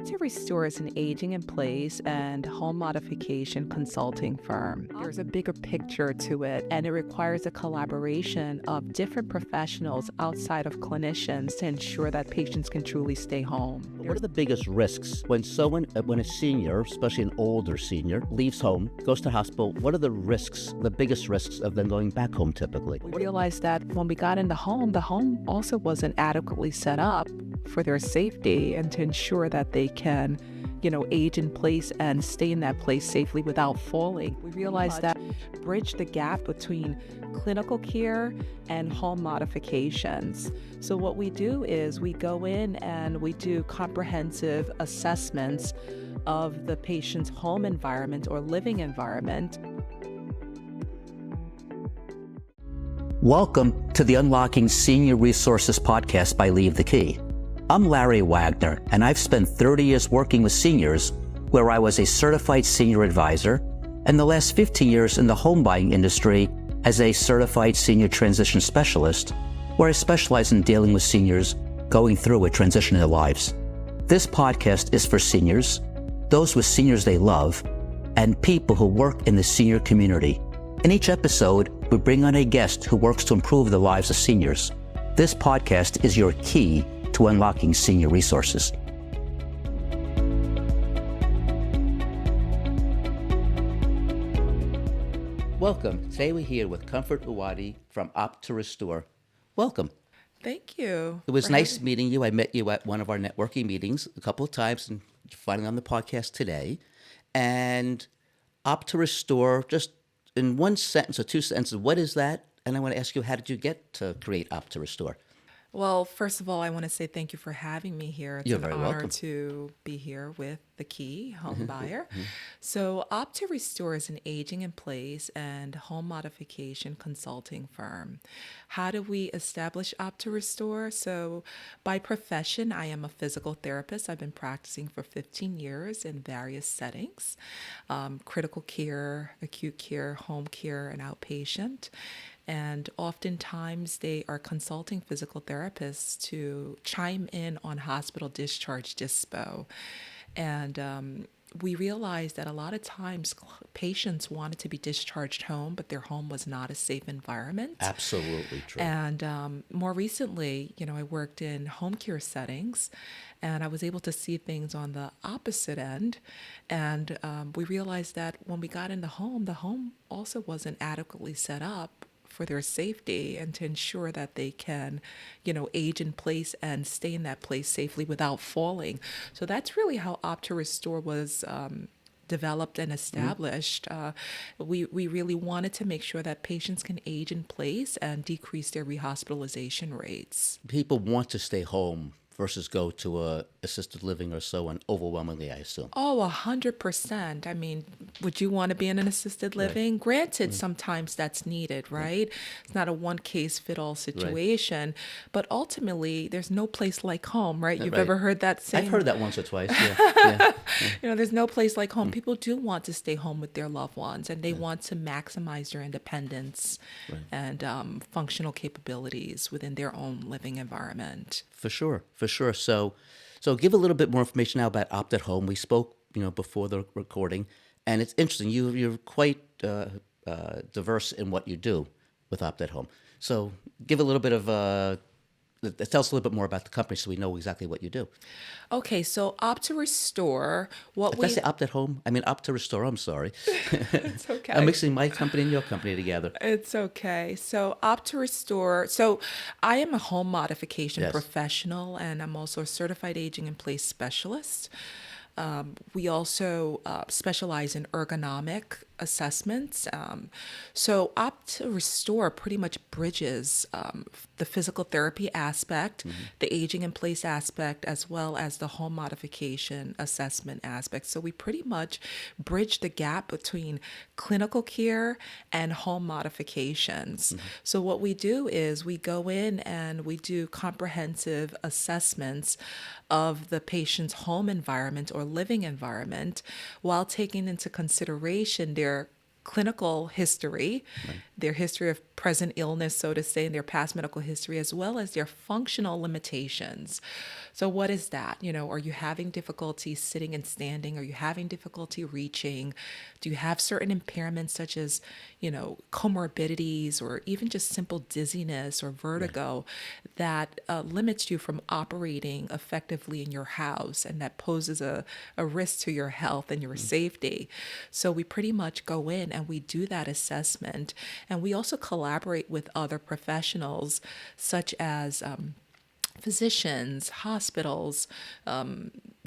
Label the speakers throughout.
Speaker 1: To Restore is an aging in place and home modification consulting firm. There's a bigger picture to it, and it requires a collaboration of different professionals outside of clinicians to ensure that patients can truly stay home.
Speaker 2: What are the biggest risks when a senior, especially an older senior, leaves home, goes to hospital? What are the risks, the biggest risks of them going back home typically?
Speaker 1: We realized that when we got in the home also wasn't adequately set up for their safety and to ensure that they can, age in place and stay in that place safely without falling. We realized that bridge the gap between clinical care and home modifications. So what we do is we go in and we do comprehensive assessments of the patient's home environment or living environment.
Speaker 2: Welcome to the Unlocking Senior Resources podcast by Leave the Key. I'm Larry Wagner, and I've spent 30 years working with seniors, where I was a certified senior advisor, and the last 15 years in the home buying industry as a certified senior transition specialist, where I specialize in dealing with seniors going through a transition in their lives. This podcast is for seniors, those with seniors they love, and people who work in the senior community. In each episode, we bring on a guest who works to improve the lives of seniors. This podcast is your key to unlocking senior resources. Welcome. Today we're here with Comfort Uwadiae from Opt to Restore. Welcome.
Speaker 1: Thank you.
Speaker 2: It was nice meeting you. I met you at one of our networking meetings a couple of times and finally on the podcast today. And Opt to Restore, just in one sentence or two sentences, what is that? And I want to ask you, how did you get to create Opt to Restore?
Speaker 1: Well, first of all, I want to say thank you for having me here. It's
Speaker 2: You're
Speaker 1: an
Speaker 2: very
Speaker 1: honor
Speaker 2: welcome.
Speaker 1: to be here with the Key home buyer. So, Opt to Restore is an aging in place and home modification consulting firm. How do we establish Opt to Restore? So, by profession, I am a physical therapist. I've been practicing for 15 years in various settings, critical care, acute care, home care, and outpatient. And oftentimes they are consulting physical therapists to chime in on hospital discharge dispo. And we realized that a lot of times patients wanted to be discharged home, but their home was not a safe environment.
Speaker 2: Absolutely true.
Speaker 1: And more recently, I worked in home care settings, and I was able to see things on the opposite end. And we realized that when we got in the home also wasn't adequately set up for their safety and to ensure that they can, age in place and stay in that place safely without falling. So that's really how Opt to Restore was developed and established. We really wanted to make sure that patients can age in place and decrease their rehospitalization rates.
Speaker 2: People want to stay home versus go to a assisted living or so, and overwhelmingly, I assume.
Speaker 1: Oh, 100%. I mean, would you want to be in an assisted living? Right. Granted, sometimes that's needed, right? It's not a one-case-fit-all situation, but ultimately, there's no place like home, right? You've ever heard that saying?
Speaker 2: I've heard that once or twice, yeah.
Speaker 1: There's no place like home. People do want to stay home with their loved ones, and they want to maximize their independence and functional capabilities within their own living environment.
Speaker 2: For sure. So give a little bit more information now about Opt at Home. We spoke, before the recording, and it's interesting. You're quite diverse in what you do with Opt at Home. So give a little bit of tell us a little bit more about the company so we know exactly what you do.
Speaker 1: Okay, so Opt to Restore.
Speaker 2: Did I say Opt at Home? I mean Opt to Restore. I'm sorry.
Speaker 1: It's okay.
Speaker 2: I'm mixing my company and your company together.
Speaker 1: It's okay. So Opt to Restore. So I am a home modification professional, and I'm also a certified aging in place specialist. We also specialize in ergonomic assessments. So Opt to Restore pretty much bridges the physical therapy aspect, the aging in place aspect, as well as the home modification assessment aspect. So we pretty much bridge the gap between clinical care and home modifications. So what we do is we go in and we do comprehensive assessments of the patient's home environment or living environment while taking into consideration their clinical history, their history of present illness, so to say, and their past medical history, as well as their functional limitations. So what is that? Are you having difficulty sitting and standing? Are you having difficulty reaching? Do you have certain impairments such as, comorbidities or even just simple dizziness or vertigo that limits you from operating effectively in your house and that poses a risk to your health and your safety? So we pretty much go in and we do that assessment. And we also collaborate with other professionals such as physicians, hospitals,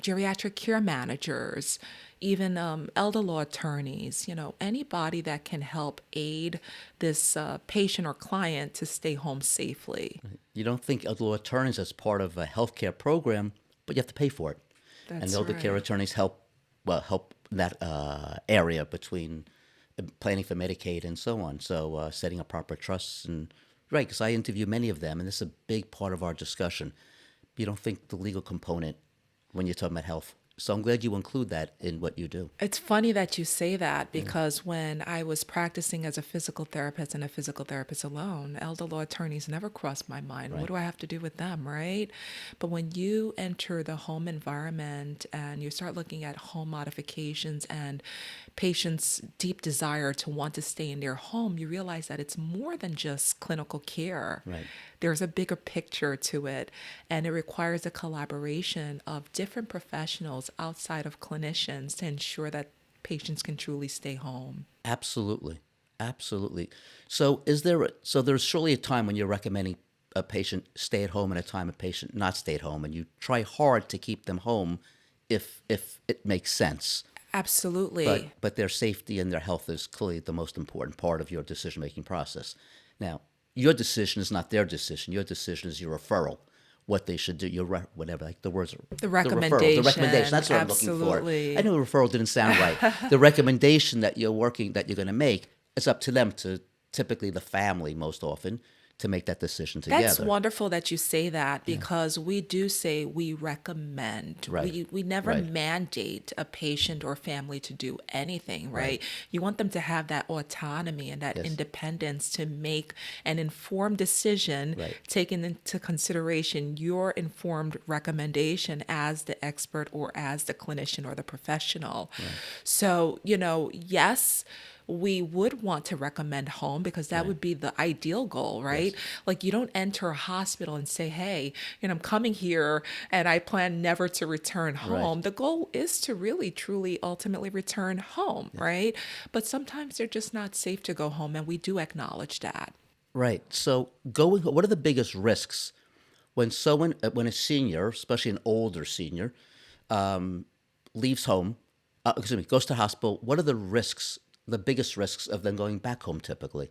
Speaker 1: geriatric care managers, even elder law attorneys, anybody that can help aid this patient or client to stay home safely.
Speaker 2: You don't think elder law attorneys as part of a healthcare program, but you have to pay for it.
Speaker 1: That's
Speaker 2: and elder care
Speaker 1: right.
Speaker 2: attorneys help in that area between planning for Medicaid and so on. So setting up proper trusts and right, because I interview many of them, and this is a big part of our discussion. You don't think the legal component when you're talking about health. So I'm glad you include that in what you do.
Speaker 1: It's funny that you say that because when I was practicing as a physical therapist and a physical therapist alone, elder law attorneys never crossed my mind. What do I have to do with them, right? But when you enter the home environment and you start looking at home modifications and patients' deep desire to want to stay in their home, you realize that it's more than just clinical care.
Speaker 2: Right.
Speaker 1: There's a bigger picture to it, and it requires a collaboration of different professionals outside of clinicians to ensure that patients can truly stay home.
Speaker 2: Absolutely. Absolutely. So there's surely a time when you're recommending a patient stay at home and a time a patient not stay at home, and you try hard to keep them home if it makes sense.
Speaker 1: Absolutely.
Speaker 2: But their safety and their health is clearly the most important part of your decision-making process. Now, your decision is not their decision. Your decision is your referral, what they should do, whatever, like the words.
Speaker 1: The recommendation.
Speaker 2: The recommendation, that's what
Speaker 1: Absolutely.
Speaker 2: I'm looking for. I know referral didn't sound right. The recommendation that you're going to make, it's up to them, to typically the family most often, to make that decision together.
Speaker 1: That's wonderful that you say that because we do say we recommend.
Speaker 2: Right.
Speaker 1: We never
Speaker 2: Right.
Speaker 1: mandate a patient or family to do anything, right? You want them to have that autonomy and that independence to make an informed decision, taking into consideration your informed recommendation as the expert or as the clinician or the professional. So, yes, we would want to recommend home because that would be the ideal goal, right? Like you don't enter a hospital and say, hey, I'm coming here and I plan never to return home. The goal is to really, truly, ultimately return home, right? But sometimes they're just not safe to go home, and we do acknowledge that.
Speaker 2: Right. So what are the biggest risks when a senior, especially an older senior, leaves home, goes to hospital? What are the biggest risks of them going back home typically?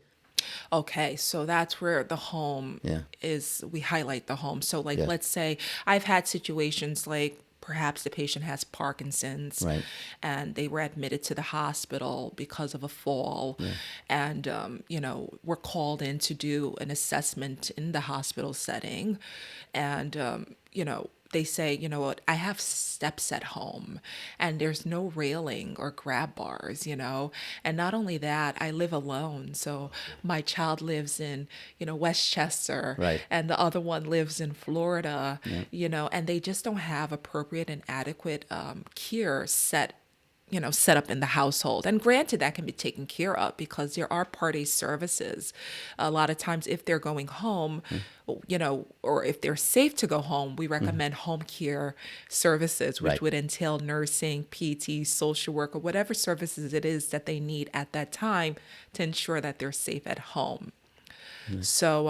Speaker 1: Okay, so that's where the home is, we highlight the home. So let's say I've had situations like perhaps the patient has Parkinson's and they were admitted to the hospital because of a fall. And, we're called in to do an assessment in the hospital setting. And, they say, I have steps at home and there's no railing or grab bars, And not only that, I live alone. So my child lives in, Westchester and the other one lives in Florida, and they just don't have appropriate and adequate care set up in the household. And granted, that can be taken care of because there are Part A services. A lot of times if they're going home, or if they're safe to go home, we recommend home care services, which would entail nursing, PT, social work, or whatever services it is that they need at that time to ensure that they're safe at home. So,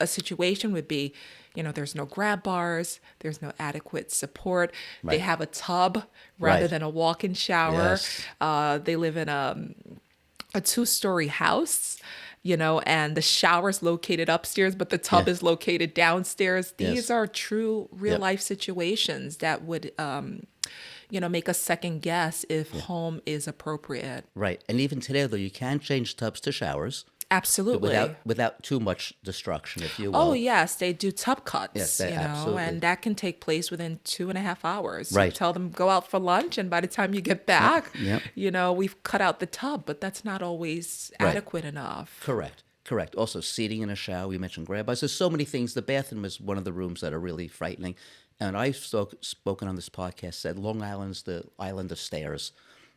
Speaker 1: a situation would be, there's no grab bars, there's no adequate support. They have a tub rather than a walk-in shower. They live in a 2-story house, and the shower's located upstairs, but the tub is located downstairs. These are true real-life situations that would, make us second guess if home is appropriate.
Speaker 2: Right. And even today, though, you can change tubs to showers.
Speaker 1: Absolutely.
Speaker 2: Without too much destruction, if you will.
Speaker 1: Oh, yes, they do tub cuts,
Speaker 2: Yes,
Speaker 1: you know, and that can take place within 2.5 hours. You
Speaker 2: Right.
Speaker 1: tell them go out for lunch, and by the time you get back,
Speaker 2: Yep.
Speaker 1: you know, we've cut out the tub, but that's not always
Speaker 2: Right.
Speaker 1: adequate enough.
Speaker 2: Correct. Also, seating in a shower. We mentioned grab bars. There's so many things. The bathroom is one of the rooms that are really frightening. And I've spoken on this podcast, said Long Island's the island of stairs.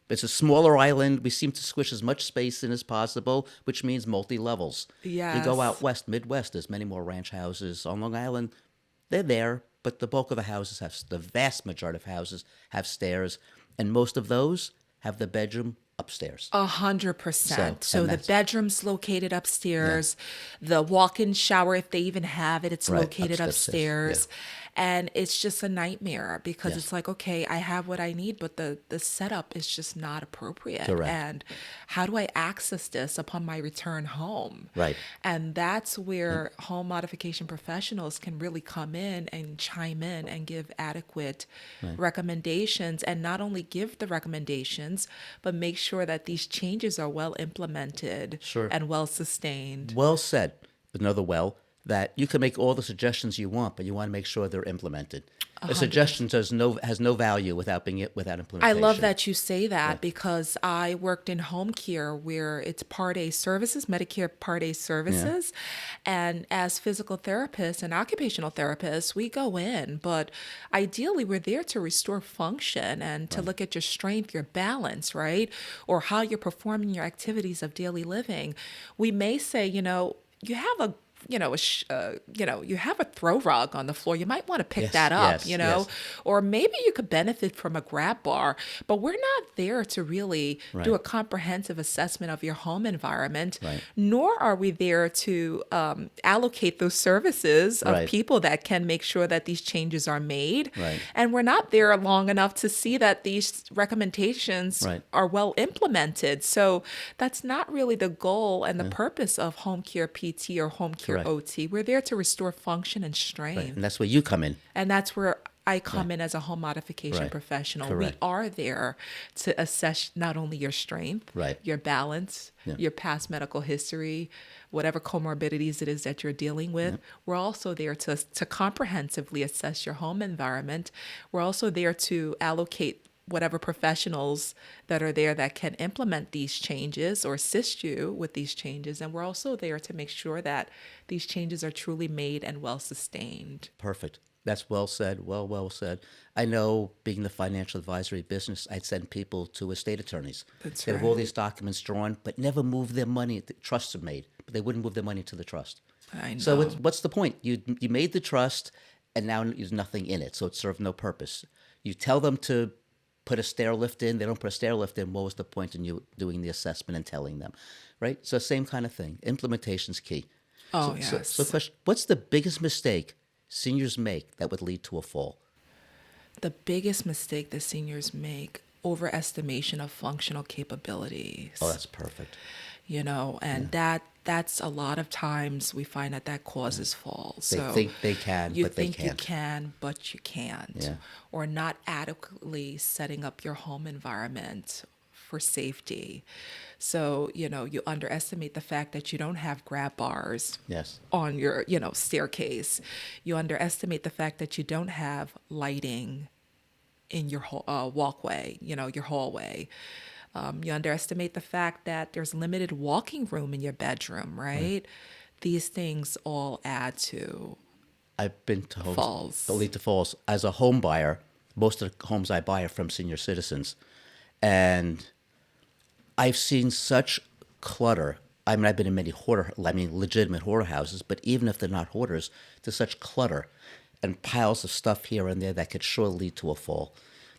Speaker 2: It's a smaller island. We seem to squish as much space in as possible, which means multi-levels.
Speaker 1: Yes.
Speaker 2: You go out west, Midwest, there's many more ranch houses. On Long Island, they're there, but the bulk of the houses the vast majority of houses have stairs, and most of those have the bedroom upstairs.
Speaker 1: 100%. So
Speaker 2: and
Speaker 1: the
Speaker 2: that's-
Speaker 1: bedroom's located upstairs. The walk-in shower, if they even have it, it's
Speaker 2: Right,
Speaker 1: located
Speaker 2: upstairs,
Speaker 1: upstairs. And it's just a nightmare because
Speaker 2: Yes.
Speaker 1: it's like, okay, I have what I need, but the setup is just not appropriate.
Speaker 2: Correct.
Speaker 1: And how do I access this upon my return home?
Speaker 2: Right.
Speaker 1: And that's where home modification professionals can really come in and chime in and give adequate recommendations, and not only give the recommendations, but make sure that these changes are well implemented
Speaker 2: Sure.
Speaker 1: and well sustained.
Speaker 2: Well said. Another that you can make all the suggestions you want, but you want to make sure they're implemented. A suggestion has no value without implementation.
Speaker 1: I love that you say that because I worked in home care where it's Part A services, Medicare Part A services. And as physical therapists and occupational therapists, we go in, but ideally we're there to restore function and to look at your strength, your balance, right? Or how you're performing your activities of daily living. We may say, you know, you have a you have a throw rug on the floor. You might want to pick
Speaker 2: Yes,
Speaker 1: that up,
Speaker 2: yes.
Speaker 1: or maybe you could benefit from a grab bar, but we're not there to really do a comprehensive assessment of your home environment, nor are we there to allocate those services of
Speaker 2: Right.
Speaker 1: people that can make sure that these changes are made.
Speaker 2: Right.
Speaker 1: And we're not there long enough to see that these recommendations
Speaker 2: Right.
Speaker 1: are well implemented. So that's not really the goal and the purpose of home care PT or home care
Speaker 2: Correct.
Speaker 1: OT. We're there to restore function and strength.
Speaker 2: And that's where you come in.
Speaker 1: And that's where I come in as a home modification
Speaker 2: Right.
Speaker 1: professional.
Speaker 2: Correct.
Speaker 1: We are there to assess not only your strength,
Speaker 2: Right.
Speaker 1: your balance, your past medical history, whatever comorbidities it is that you're dealing with. We're also there to comprehensively assess your home environment. We're also there to allocate whatever professionals that are there that can implement these changes or assist you with these changes. And we're also there to make sure that these changes are truly made and well sustained.
Speaker 2: Perfect. That's well said. Well said. I know, being the financial advisory business, I'd send people to estate attorneys.
Speaker 1: That's
Speaker 2: They'd have all
Speaker 1: right.
Speaker 2: these documents drawn, but never move their money. The trusts are made, but they wouldn't move their money to the trust.
Speaker 1: I know.
Speaker 2: So what's the point? You made the trust, and now there's nothing in it, so it served no purpose. You tell them to put a stair lift in. They don't put a stair lift in. What was the point in you doing the assessment and telling them, right? So same kind of thing. Implementation's key.
Speaker 1: Oh,
Speaker 2: So
Speaker 1: yes.
Speaker 2: question, what's the biggest mistake seniors make that would lead to a fall?
Speaker 1: The biggest mistake that seniors make, overestimation of functional capabilities.
Speaker 2: Oh, that's perfect.
Speaker 1: And that's a lot of times we find that causes falls.
Speaker 2: They
Speaker 1: So
Speaker 2: think they can,
Speaker 1: you
Speaker 2: but they
Speaker 1: think you
Speaker 2: can't.
Speaker 1: can, but you can't.
Speaker 2: Yeah.
Speaker 1: Or not adequately setting up your home environment for safety. So, you underestimate the fact that you don't have grab bars
Speaker 2: Yes.
Speaker 1: on your, staircase. You underestimate the fact that you don't have lighting in your walkway, your hallway. You underestimate the fact that there's limited walking room in your bedroom, right? These things all add to
Speaker 2: I've been to homes
Speaker 1: falls.
Speaker 2: that lead to falls. As a home buyer, most of the homes I buy are from senior citizens. And I've seen such clutter. I mean, I've been in many legitimate hoarder houses, but even if they're not hoarders, there's such clutter and piles of stuff here and there that could sure lead to a fall.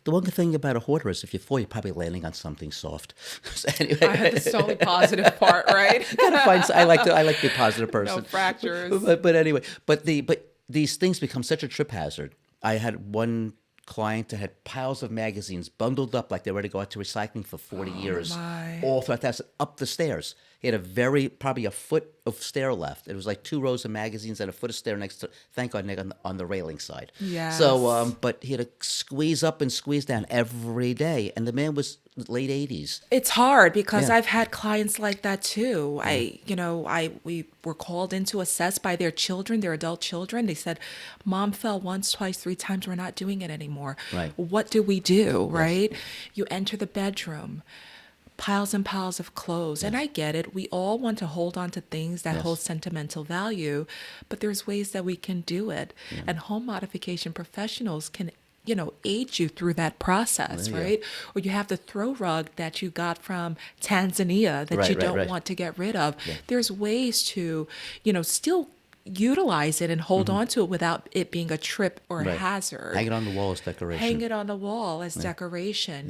Speaker 2: The one good thing about a hoarder is if you fall, you're probably landing on something soft. So anyway,
Speaker 1: I had the solely positive part, right?
Speaker 2: I like to be a positive person.
Speaker 1: No fractures.
Speaker 2: But anyway, but these things become such a trip hazard. I had one client that had piles of magazines bundled up like they were ready to go out to recycling for 40 years,
Speaker 1: my.
Speaker 2: all throughout the house, up the stairs. He had probably a foot of stair left. It was like 2 rows of magazines and a foot of stair next to, thank God, Nick, on the railing side.
Speaker 1: Yes.
Speaker 2: So, but he had to squeeze up and squeeze down every day. And the man was late 80s.
Speaker 1: It's hard because
Speaker 2: Yeah.
Speaker 1: I've had clients like that too. We were called in to assess by their children, their adult children. They said, "Mom fell once, twice, three times. We're not doing it anymore."
Speaker 2: Right.
Speaker 1: What do we do,
Speaker 2: Yes.
Speaker 1: right? You enter the bedroom, piles and piles of clothes. And I get it. We all want to hold on to things that
Speaker 2: Yes.
Speaker 1: hold sentimental value, but there's ways that we can do it.
Speaker 2: Yeah.
Speaker 1: And home modification professionals can aid you through that process,
Speaker 2: There you
Speaker 1: right? Or you have the throw rug that you got from Tanzania that you don't want to get rid of.
Speaker 2: Yeah.
Speaker 1: There's ways to, still utilize it and hold on to it without it being a trip or a hazard.
Speaker 2: Hang it on the wall as decoration.
Speaker 1: Hang it on the wall as decoration,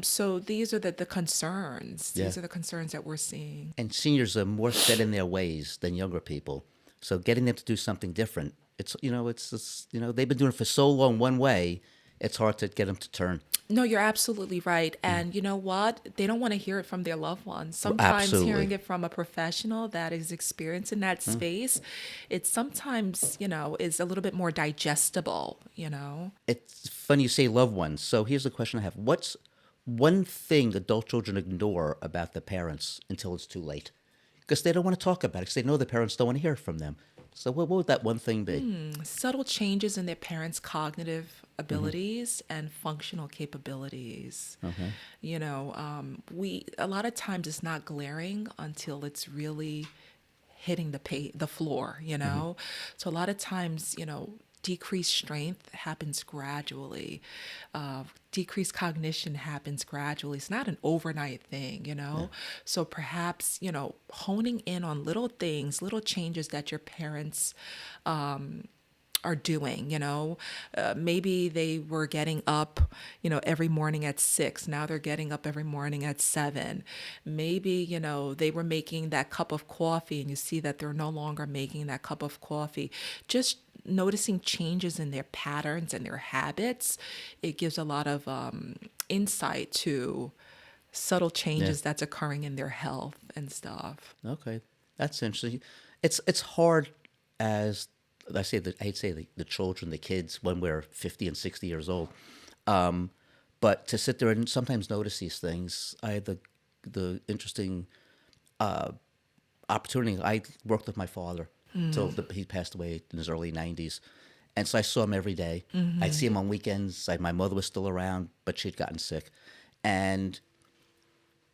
Speaker 1: So these are the concerns. These are the concerns that we're seeing.
Speaker 2: And seniors are more set in their ways than younger people. So getting them to do something different, they've been doing it for so long one way, it's hard to get them to turn.
Speaker 1: No, you're absolutely right. And you know what? They don't want to hear it from their loved ones. Sometimes hearing it from a professional that is experienced in that space, it sometimes, is a little bit more digestible,
Speaker 2: It's funny you say loved ones. So here's the question I have. What's one thing adult children ignore about their parents until it's too late? Because they don't want to talk about it, because they know the parents don't want to hear from them. So what would that one thing be?
Speaker 1: Subtle changes in their parents' cognitive abilities and functional capabilities.
Speaker 2: Okay.
Speaker 1: We a lot of times it's not glaring until it's really hitting the floor. So a lot of times, decreased strength happens gradually. Decreased cognition happens gradually. It's not an overnight thing, So perhaps, honing in on little things, little changes that your parents are doing, maybe they were getting up, every morning at 6. Now they're getting up every morning at 7. Maybe, they were making that cup of coffee and you see that they're no longer making that cup of coffee. Just noticing changes in their patterns and their habits, it gives a lot of insight to subtle changes that's occurring in their health and stuff.
Speaker 2: Okay, that's interesting. It's hard as I'd say the children, the kids, when we're 50 and 60 years old. But to sit there and sometimes notice these things, I had the interesting opportunity. I worked with my father until he passed away in his early 90s. And so I saw him every day. I'd see him on weekends. My mother was still around, but she'd gotten sick. And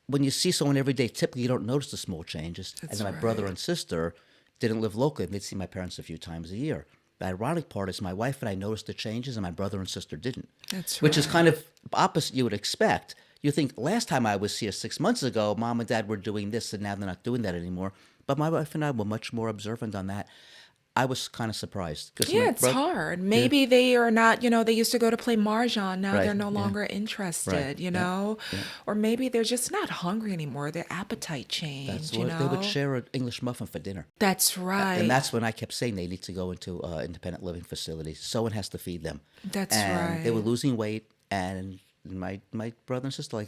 Speaker 2: when you see someone every day, typically you don't notice the small changes. And then my brother and sister didn't live locally, and they'd see my parents a few times a year. The ironic part is my wife and I noticed the changes, and my brother and sister didn't.
Speaker 1: That's right.
Speaker 2: Which is kind of opposite you would expect. You think, last time I was here 6 months ago, Mom and Dad were doing this, and now they're not doing that anymore. But my wife and I were much more observant on that. I was kind of surprised.
Speaker 1: It's hard. Maybe they are not, they used to go to play Mahjong. Now they're no longer interested, Or maybe they're just not hungry anymore. Their appetite changed,
Speaker 2: That's what they would share an English muffin for dinner.
Speaker 1: That's right.
Speaker 2: And that's when I kept saying they need to go into independent living facilities. Someone has to feed them.
Speaker 1: That's
Speaker 2: and
Speaker 1: right.
Speaker 2: They were losing weight, and my brother and sister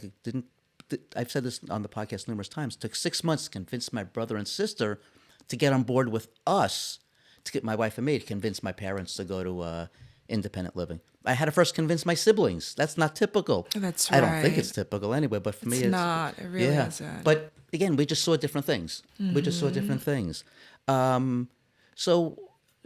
Speaker 2: I've said this on the podcast numerous times. It took 6 months to convince my brother and sister to get on board with us, to get my wife and me to convince my parents to go to independent living. I had to first convince my siblings. That's not typical.
Speaker 1: That's
Speaker 2: I don't think
Speaker 1: right.
Speaker 2: it's typical anyway, but for me it's
Speaker 1: not. It really isn't.
Speaker 2: But again, we just saw different things. We just saw different things. So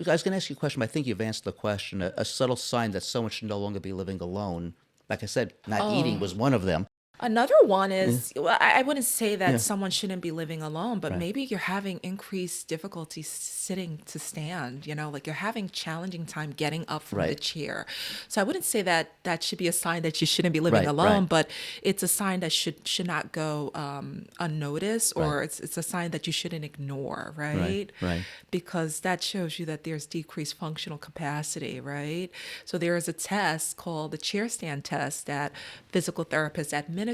Speaker 2: I was going to ask you a question, but I think you've answered the question. A subtle sign that someone should no longer be living alone. Like I said, not eating was one of them.
Speaker 1: Another one is, well, I wouldn't say that someone shouldn't be living alone, but maybe you're having increased difficulty sitting to stand, like you're having challenging time getting up from the chair. So I wouldn't say that that should be a sign that you shouldn't be living alone, but it's a sign that should not go unnoticed, or it's a sign that you shouldn't ignore, right? Because that shows you that there's decreased functional capacity, right? So there is a test called the chair stand test that physical therapists administer,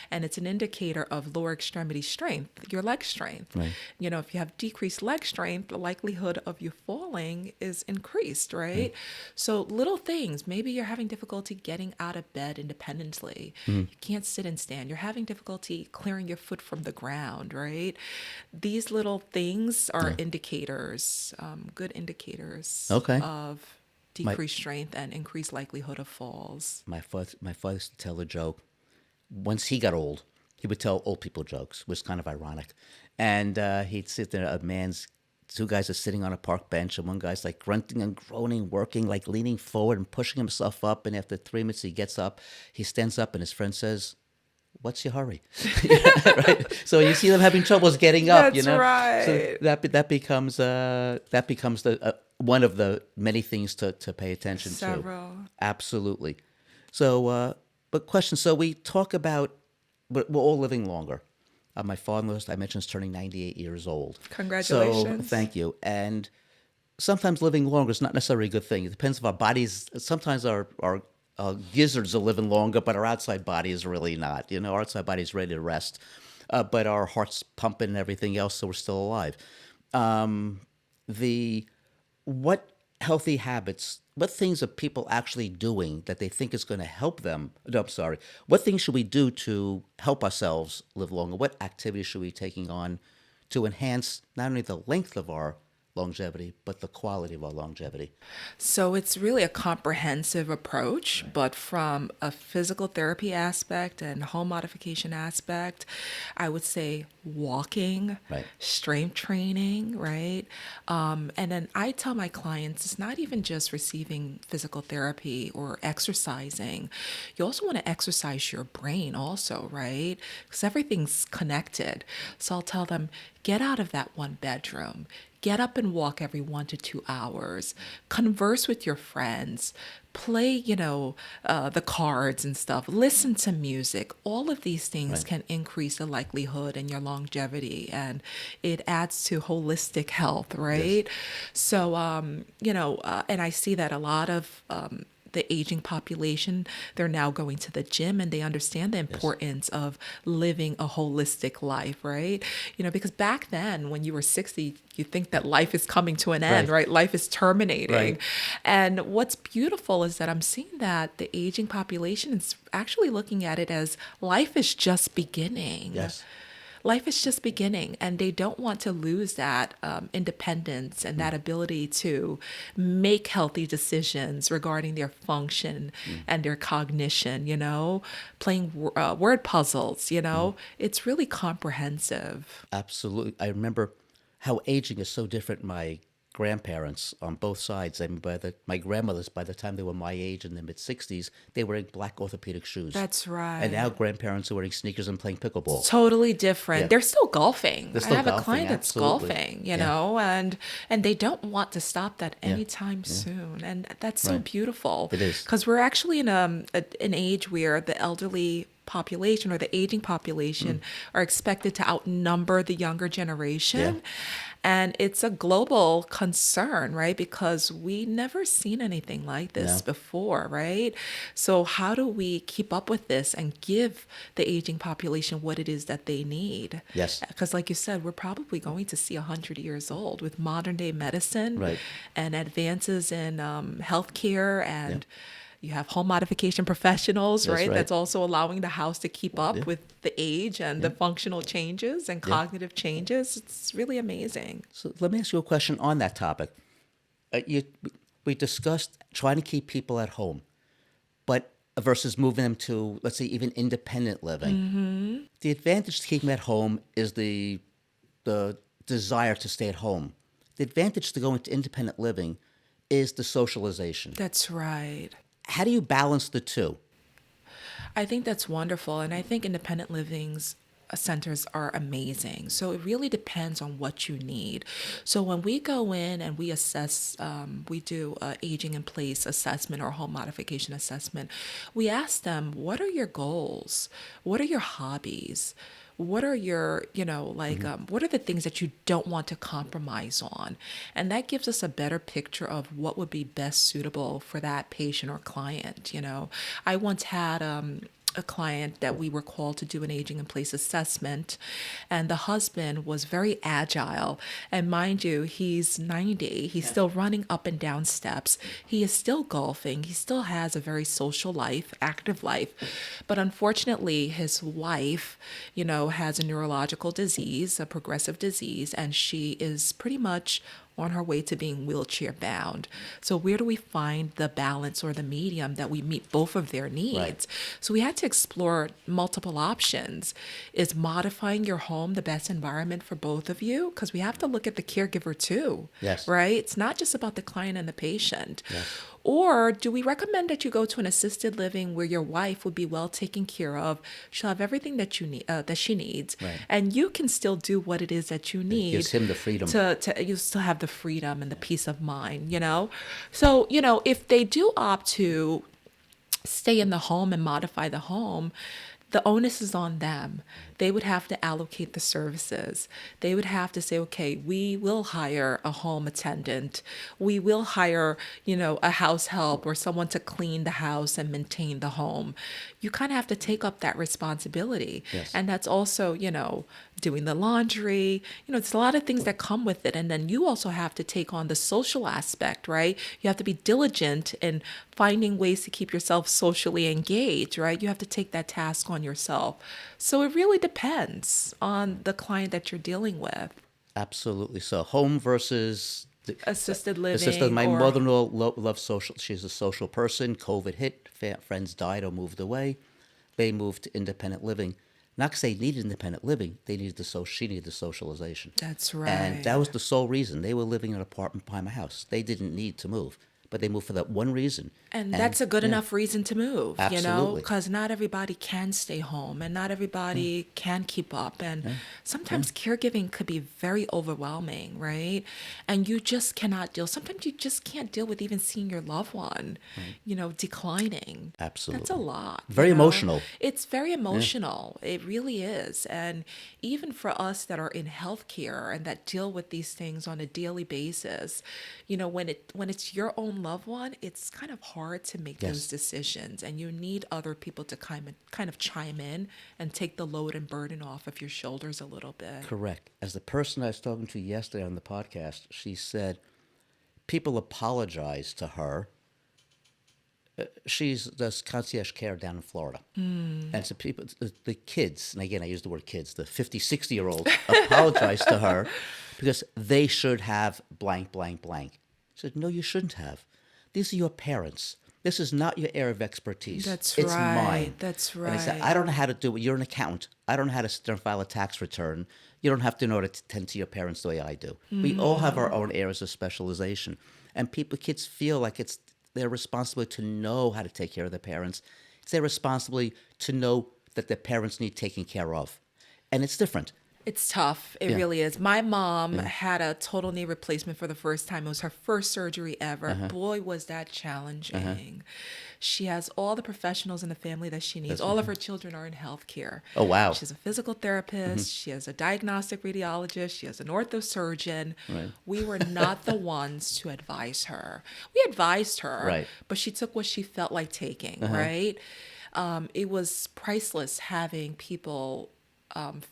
Speaker 1: and it's an indicator of lower extremity strength, your leg strength. If you have decreased leg strength, the likelihood of you falling is increased, right? So little things, maybe you're having difficulty getting out of bed independently. You can't sit and stand. You're having difficulty clearing your foot from the ground, right? These little things are indicators, good indicators of decreased strength and increased likelihood of falls.
Speaker 2: My father used to tell a joke. once he got old, he would tell old people jokes, which was kind of ironic. And he'd sit there, two guys are sitting on a park bench, and one guy's like grunting and groaning, working, like leaning forward and pushing himself up. And after 3 minutes, he gets up, he stands up, and his friend says, "What's your hurry?" Right? So you see them having troubles getting up.
Speaker 1: That's right.
Speaker 2: So that becomes the one of the many things to pay attention to.
Speaker 1: Several.
Speaker 2: Absolutely. So, but question. So we talk about we're all living longer. My father, I mentioned, is turning 98 years old.
Speaker 1: Congratulations.
Speaker 2: So thank you. And sometimes living longer is not necessarily a good thing. It depends if our bodies. Sometimes our gizzards are living longer, but our outside body is really not. Our outside body is ready to rest, but our heart's pumping and everything else, so we're still alive. What healthy habits, what things are people actually doing that they think is going to help them? No, I'm sorry. What things should we do to help ourselves live longer? What activities should we be taking on to enhance not only the length of our longevity, but the quality of our longevity?
Speaker 1: So it's really a comprehensive approach, but from a physical therapy aspect and home modification aspect, I would say walking,
Speaker 2: Right.
Speaker 1: strength training, right? And then I tell my clients it's not even just receiving physical therapy or exercising. You also want to exercise your brain also, right? Because everything's connected. So I'll tell them, get out of that one bedroom. Get up and walk every 1 to 2 hours. Converse with your friends. Play, the cards and stuff. Listen to music. All of these things
Speaker 2: Right.
Speaker 1: can increase the likelihood and your longevity, and it adds to holistic health, right? So, and I see that a lot of the aging population, they're now going to the gym and they understand the importance of living a holistic life, right? Because back then when you were 60, you think that life is coming to an end, right? Life is terminating.
Speaker 2: Right.
Speaker 1: And what's beautiful is that I'm seeing that the aging population is actually looking at it as life is just beginning.
Speaker 2: Yes.
Speaker 1: Life is just beginning, and they don't want to lose that independence and that ability to make healthy decisions regarding their function and their cognition, playing word puzzles, It's really comprehensive.
Speaker 2: Absolutely. I remember how aging is so different. My grandparents on both sides. I mean, my grandmothers, by the time they were my age in the mid-60s, they were wearing black orthopedic shoes.
Speaker 1: That's right.
Speaker 2: And now grandparents are wearing sneakers and playing pickleball.
Speaker 1: Totally different.
Speaker 2: Yeah.
Speaker 1: They're still golfing.
Speaker 2: They're still
Speaker 1: I have a
Speaker 2: golfing,
Speaker 1: client that's
Speaker 2: absolutely.
Speaker 1: golfing,
Speaker 2: Yeah.
Speaker 1: and they don't want to stop that anytime soon. And that's so
Speaker 2: Right.
Speaker 1: beautiful.
Speaker 2: It is.
Speaker 1: Because we're actually in an age where the elderly population or the aging population are expected to outnumber the younger generation.
Speaker 2: Yeah.
Speaker 1: And it's a global concern, right? Because we never seen anything like this
Speaker 2: No.
Speaker 1: before, right? So how do we keep up with this and give the aging population what it is that they need?
Speaker 2: Yes.
Speaker 1: Because like you said, we're probably going to see 100 years old with modern day medicine
Speaker 2: Right.
Speaker 1: and advances in healthcare, and you have home modification professionals,
Speaker 2: That's
Speaker 1: right?
Speaker 2: right.
Speaker 1: That's also allowing the house to keep up
Speaker 2: Yeah.
Speaker 1: with the age and the functional changes and cognitive changes. It's really amazing.
Speaker 2: So let me ask you a question on that topic. We discussed trying to keep people at home, but versus moving them to, let's say, even independent living. Mm-hmm. The advantage to keeping them at home is the desire to stay at home. The advantage to going to independent living is the socialization.
Speaker 1: That's right.
Speaker 2: How do you balance the two?
Speaker 1: I think that's wonderful. And I think independent livings centers are amazing. So it really depends on what you need. So when we go in and we assess, we do aging in place assessment or home modification assessment, we ask them, what are your goals? What are your hobbies? What are your, what are the things that you don't want to compromise on? And that gives us a better picture of what would be best suitable for that patient or client. I once had a client that we were called to do an aging in place assessment, and the husband was very agile. And mind you, he's 90. He's still running up and down steps. He is still golfing. He still has a very social life, active life. But unfortunately, his wife, has a neurological disease, a progressive disease, and she is pretty much on her way to being wheelchair bound. So where do we find the balance or the medium that we meet both of their needs?
Speaker 2: Right.
Speaker 1: So we had to explore multiple options. Is modifying your home the best environment for both of you? Because we have to look at the caregiver too,
Speaker 2: Yes.
Speaker 1: right? It's not just about the client and the patient.
Speaker 2: Yes.
Speaker 1: Or do we recommend that you go to an assisted living where your wife would be well taken care of? She'll have everything that you need, that she needs,
Speaker 2: Right.
Speaker 1: and you can still do what it is that you need.
Speaker 2: Gives him the freedom.
Speaker 1: To you still have the freedom and the peace of mind, you know? So, you know, if they do opt to stay in the home and modify the home, the onus is on them. They would have to allocate the services. They would have to say, okay, we will hire a home attendant. We will hire, you know, a house help or someone to clean the house and maintain the home. You kind of have to take up that responsibility.
Speaker 2: Yes.
Speaker 1: And that's also, you know, doing the laundry. You know, it's a lot of things that come with it. And then you also have to take on the social aspect, right? You have to be diligent in finding ways to keep yourself socially engaged, right? You have to take that task on yourself. So it really depends on the client that you're dealing with.
Speaker 2: Absolutely. So home versus
Speaker 1: Assisted living.
Speaker 2: My
Speaker 1: or-
Speaker 2: mother-in-law loves social. She's a social person. COVID hit. Friends died or moved away. They moved to independent living. Not because they needed independent living. They needed she needed the socialization.
Speaker 1: That's right.
Speaker 2: And that was the sole reason. They were living in an apartment behind my house. They didn't need to move. But they moved for that one reason.
Speaker 1: And that's a good enough reason to move, you know,
Speaker 2: Absolutely.
Speaker 1: because not everybody can stay home and not everybody can keep up. And sometimes caregiving could be very overwhelming, right? And you just cannot deal. Sometimes you just can't deal with even seeing your loved one, you know, declining.
Speaker 2: Absolutely.
Speaker 1: That's a lot.
Speaker 2: Very
Speaker 1: you know?
Speaker 2: emotional.
Speaker 1: It's very emotional. It really is. And even for us that are in healthcare and that deal with these things on a daily basis, you know, when it's your own loved one, it's kind of hard to make those decisions, and you need other people to kind of chime in and take the load and burden off of your shoulders a little bit.
Speaker 2: Correct. As the person I was talking to yesterday on the podcast, she said people apologize to her. She does concierge care down in Florida. And so people, the kids, and again, I use the word kids, the 50, 60-year-olds apologize to her because they should have blank, blank, blank. She said, no, you shouldn't have. These are your parents. This is not your area of expertise.
Speaker 1: That's
Speaker 2: it's
Speaker 1: right.
Speaker 2: mine.
Speaker 1: That's right.
Speaker 2: And I said, I don't know how to do it. You're an accountant. I don't know how to sit there and file a tax return. You don't have to know how to tend to your parents the way I do. We all have our own areas of specialization. And kids feel like it's their responsibility to know how to take care of their parents. It's their responsibility to know that their parents need taken care of. And it's different.
Speaker 1: It's tough. It really is. My mom had a total knee replacement for the first time. It was her first surgery ever. Boy, was that challenging. She has all the professionals in the family that she needs. All of her children are in healthcare.
Speaker 2: Oh, wow.
Speaker 1: She's a physical therapist. She has a diagnostic radiologist. She has an orthosurgeon.
Speaker 2: Right.
Speaker 1: We were not the ones to advise her. We advised her,
Speaker 2: Right.
Speaker 1: but she took what she felt like taking, right? It was priceless having people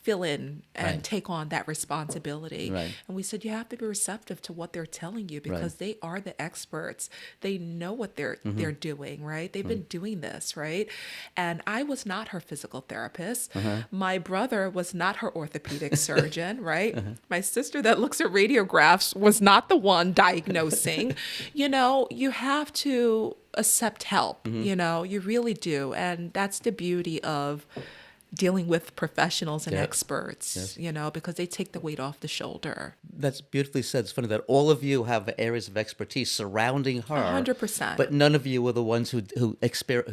Speaker 1: fill in and take on that responsibility.
Speaker 2: Right.
Speaker 1: And we said, you have to be receptive to what they're telling you because they are the experts. They know what they're doing, right? They've been doing this, right? And I was not her physical therapist. My brother was not her orthopedic surgeon, right? My sister that looks at radiographs was not the one diagnosing. You know, you have to accept help, you know, you really do. And that's the beauty of dealing with professionals and experts, you know, because they take the weight off the shoulder.
Speaker 2: That's beautifully said. It's funny that all of you have areas of expertise surrounding her.
Speaker 1: 100%.
Speaker 2: But none of you were the ones who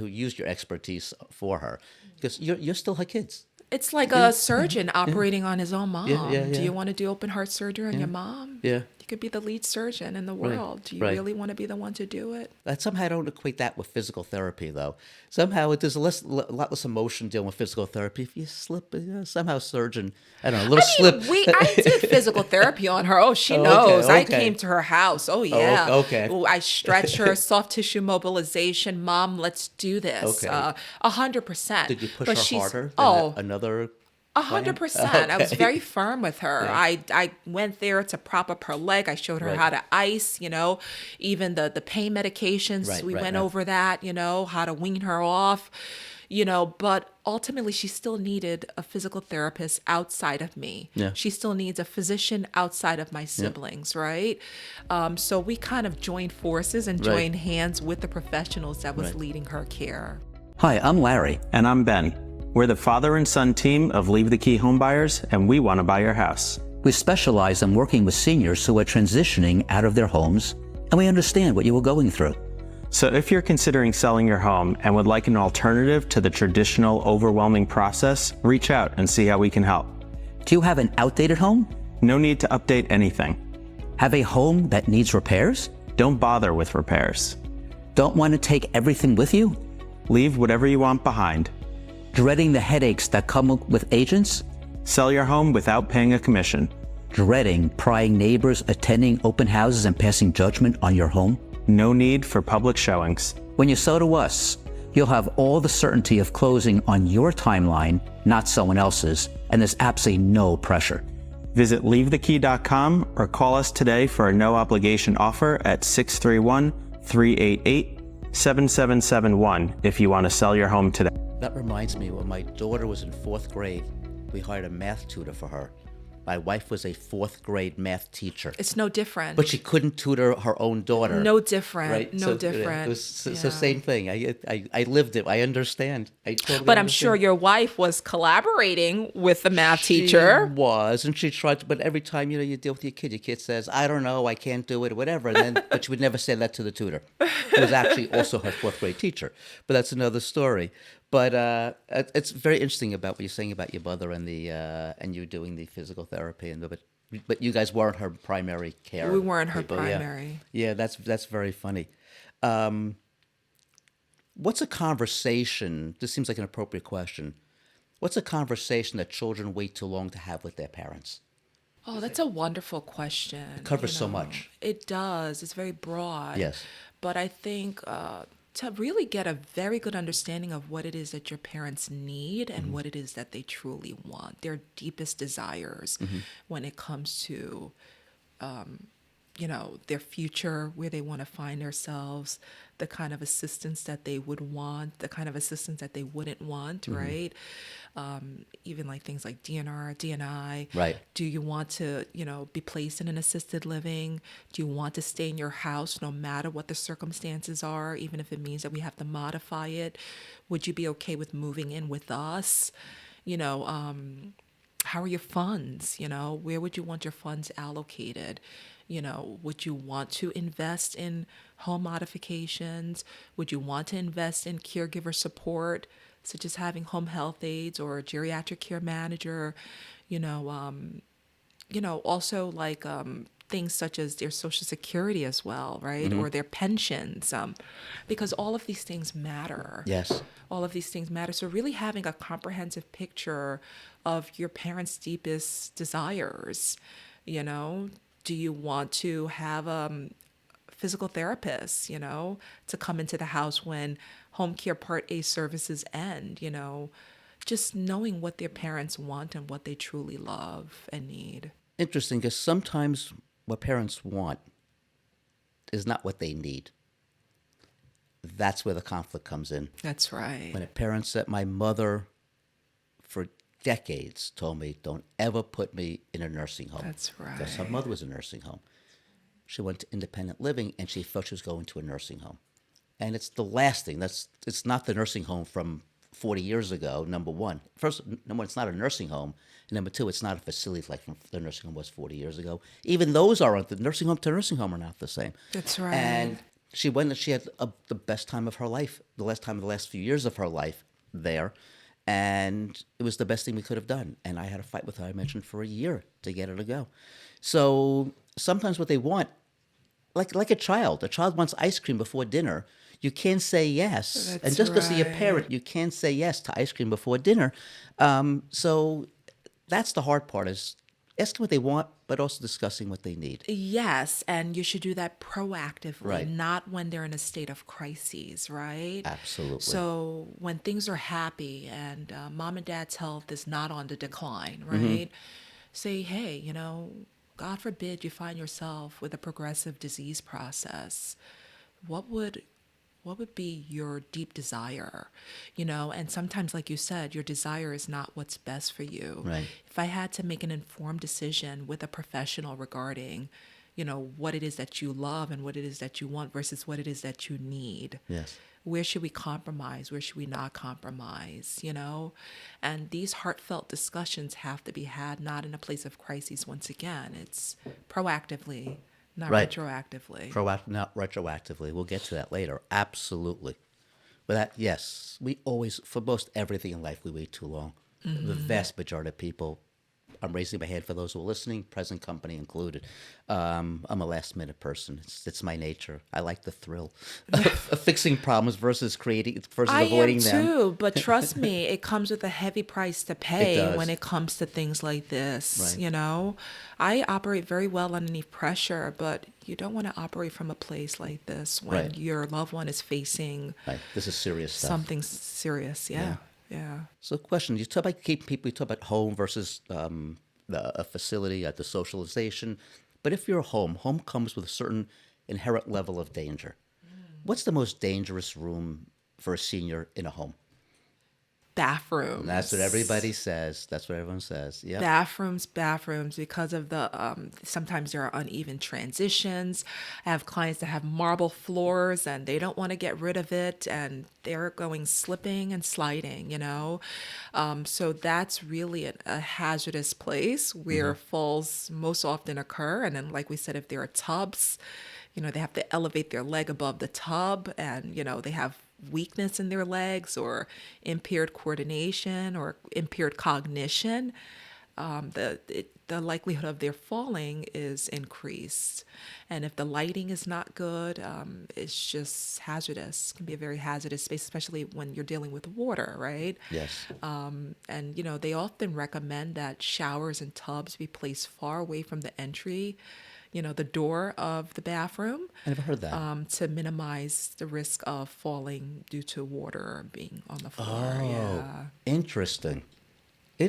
Speaker 2: used your expertise for her. Because you're still her kids.
Speaker 1: It's like a surgeon operating on his own mom.
Speaker 2: Yeah.
Speaker 1: Do you want to do open heart surgery on your mom?
Speaker 2: Yeah.
Speaker 1: You could be the lead surgeon in the world. Do you really want to be the one to do it?
Speaker 2: Somehow I don't equate that with physical therapy, though. Somehow there's a lot less emotion dealing with physical therapy. If you slip, somehow surgeon, I don't know, a little slip.
Speaker 1: I did physical therapy on her. Oh, she knows. I came to her house. Oh, yeah.
Speaker 2: Okay.
Speaker 1: Oh, I stretched her, soft tissue mobilization. Mom, let's do this.
Speaker 2: Okay.
Speaker 1: 100%.
Speaker 2: Did you push her harder than another
Speaker 1: 100%. I was
Speaker 3: Okay.
Speaker 1: very firm with her.
Speaker 3: Yeah.
Speaker 1: I went there to prop up her leg. I showed her
Speaker 3: Right.
Speaker 1: how to ice, even the pain medications.
Speaker 3: Right,
Speaker 1: We
Speaker 3: right,
Speaker 1: went
Speaker 3: right.
Speaker 1: over that, how to wean her off, but ultimately she still needed a physical therapist outside of me.
Speaker 3: Yeah.
Speaker 1: She still needs a physician outside of my siblings, right? So we kind of joined forces and
Speaker 3: Right.
Speaker 1: joined hands with the professionals that was
Speaker 3: Right.
Speaker 1: leading her care.
Speaker 2: Hi, I'm Larry.
Speaker 4: And I'm Ben. We're the father and son team of Leave the Key Home Buyers, and we want to buy your house.
Speaker 2: We specialize in working with seniors who are transitioning out of their homes, and we understand what you were going through.
Speaker 4: So if you're considering selling your home and would like an alternative to the traditional overwhelming process, reach out and see how we can help.
Speaker 2: Do you have an outdated home?
Speaker 4: No need to update anything.
Speaker 2: Have a home that needs repairs?
Speaker 4: Don't bother with repairs.
Speaker 2: Don't want to take everything with you?
Speaker 4: Leave whatever you want behind.
Speaker 2: Dreading the headaches that come with agents?
Speaker 4: Sell your home without paying a commission.
Speaker 2: Dreading prying neighbors attending open houses and passing judgment on your home?
Speaker 4: No need for public showings.
Speaker 2: When you sell to us, you'll have all the certainty of closing on your timeline, not someone else's, and there's absolutely no pressure.
Speaker 4: Visit leavethekey.com or call us today for a no-obligation offer at 631-388-7771 if you want to sell your home today.
Speaker 3: That reminds me, when my daughter was in 4th grade, we hired a math tutor for her. My wife was a 4th grade math teacher,
Speaker 1: It's no different.
Speaker 3: but she couldn't tutor her own daughter.
Speaker 1: No different.
Speaker 3: Right?
Speaker 1: No
Speaker 3: So,
Speaker 1: different.
Speaker 3: It was so
Speaker 1: Yeah.
Speaker 3: same thing. I lived it. I understand. I totally
Speaker 1: But I'm
Speaker 3: understand.
Speaker 1: sure your wife was collaborating with the math
Speaker 3: She
Speaker 1: teacher.
Speaker 3: was, and she tried to, but every time, you deal with your kid says, I don't know, I can't do it, or whatever. And then, but she would never say that to the tutor, who was actually also her 4th grade teacher. But that's another story. But it's very interesting about what you're saying about your mother and and you doing the physical therapy, but you guys weren't her primary care.
Speaker 1: We weren't her
Speaker 3: people, yeah.
Speaker 1: primary.
Speaker 3: Yeah, that's very funny. What's a conversation? This seems like an appropriate question. What's a conversation that children wait too long to have with their parents?
Speaker 1: Oh, that's a wonderful question. It
Speaker 3: covers so much.
Speaker 1: It does. It's very broad.
Speaker 3: Yes.
Speaker 1: But I think to really get a very good understanding of what it is that your parents need and what it is that they truly want, their deepest desires when it comes to, their future, where they want to find themselves, the kind of assistance that they would want, the kind of assistance that they wouldn't want, right? Even like things like DNR, DNI.
Speaker 3: Right.
Speaker 1: Do you want to, be placed in an assisted living? Do you want to stay in your house no matter what the circumstances are, even if it means that we have to modify it? Would you be okay with moving in with us? How are your funds? Where would you want your funds allocated? Would you want to invest in home modifications? Would you want to invest in caregiver support, such as having home health aides or a geriatric care manager? Also like things such as their Social Security as well, right? Or their pensions, because all of these things matter.
Speaker 3: Yes.
Speaker 1: All of these things matter. So really having a comprehensive picture of your parents' deepest desires, do you want to have physical therapists, to come into the house when home care Part A services end, just knowing what their parents want and what they truly love and need.
Speaker 3: Interesting, because sometimes what parents want is not what they need. That's where the conflict comes in.
Speaker 1: That's right.
Speaker 3: When parents that my mother for decades told me, don't ever put me in a nursing home.
Speaker 1: That's right.
Speaker 3: Because her mother was in a nursing home. She went to independent living and she felt she was going to a nursing home. And it's the last thing. It's not the nursing home from 40 years ago, number one. First, number one, it's not a nursing home. And number two, it's not a facility like the nursing home was 40 years ago. Even those aren't, the nursing home to nursing home are not the same.
Speaker 1: That's right.
Speaker 3: And she went and she had the best time of her life, the last few years of her life there. And it was the best thing we could have done. And I had a fight with her, I mentioned, for a year to get her to go. So sometimes what they want, like a child wants ice cream before dinner. You can't say yes.
Speaker 1: That's
Speaker 3: and just because you're a
Speaker 1: right.
Speaker 3: parent, you can't say yes to ice cream before dinner. So that's the hard part is asking what they want, but also discussing what they need.
Speaker 1: Yes, and you should do that proactively,
Speaker 3: Right.
Speaker 1: not when they're in a state of crises, right?
Speaker 3: Absolutely.
Speaker 1: So when things are happy and mom and dad's health is not on the decline,
Speaker 3: Mm-hmm.
Speaker 1: right? Say, hey, God forbid you find yourself with a progressive disease process. What would be your deep desire? And sometimes, like you said, your desire is not what's best for you.
Speaker 3: Right.
Speaker 1: If I had to make an informed decision with a professional regarding what it is that you love and what it is that you want versus what it is that you need,
Speaker 3: Yes.
Speaker 1: where should we compromise, where should we not compromise? And these heartfelt discussions have to be had not in a place of crises. Once again, it's proactively, not
Speaker 3: Right.
Speaker 1: retroactively.
Speaker 3: Not retroactively. We'll get to that later. Absolutely. But that, yes, we always, for most everything in life, we wait too long. The vast majority of people, I'm raising my hand for those who are listening, present company included. I'm a last minute person. It's my nature. I like the thrill of fixing problems versus avoiding
Speaker 1: am
Speaker 3: them.
Speaker 1: too, but trust me, it comes with a heavy price to pay
Speaker 3: does.
Speaker 1: when it comes to things like this.
Speaker 3: Right.
Speaker 1: I operate very well underneath pressure, but you don't want to operate from a place like this when
Speaker 3: Right.
Speaker 1: your loved one is facing
Speaker 3: Right. This is serious stuff.
Speaker 1: something serious. Yeah.
Speaker 3: So, question: you talk about keeping people. You talk about home versus a facility at the socialization. But if you're home comes with a certain inherent level of danger. What's the most dangerous room for a senior in a home?
Speaker 1: Bathrooms.
Speaker 3: That's what everybody says. That's what everyone says. Yeah.
Speaker 1: Bathrooms, because of the sometimes there are uneven transitions. I have clients that have marble floors and they don't want to get rid of it and they're going slipping and sliding, so that's really a hazardous place where falls most often occur. And then, like we said, if there are tubs, they have to elevate their leg above the tub and, they have weakness in their legs or impaired coordination or impaired cognition, the likelihood of their falling is increased. And if the lighting is not good, it's just hazardous. It can be a very hazardous space, especially when you're dealing with water, right?
Speaker 3: Yes.
Speaker 1: And, they often recommend that showers and tubs be placed far away from the entry, the door of the bathroom.
Speaker 3: I never heard that.
Speaker 1: To minimize the risk of falling due to water being on the floor.
Speaker 3: Oh,
Speaker 1: Yeah.
Speaker 3: interesting.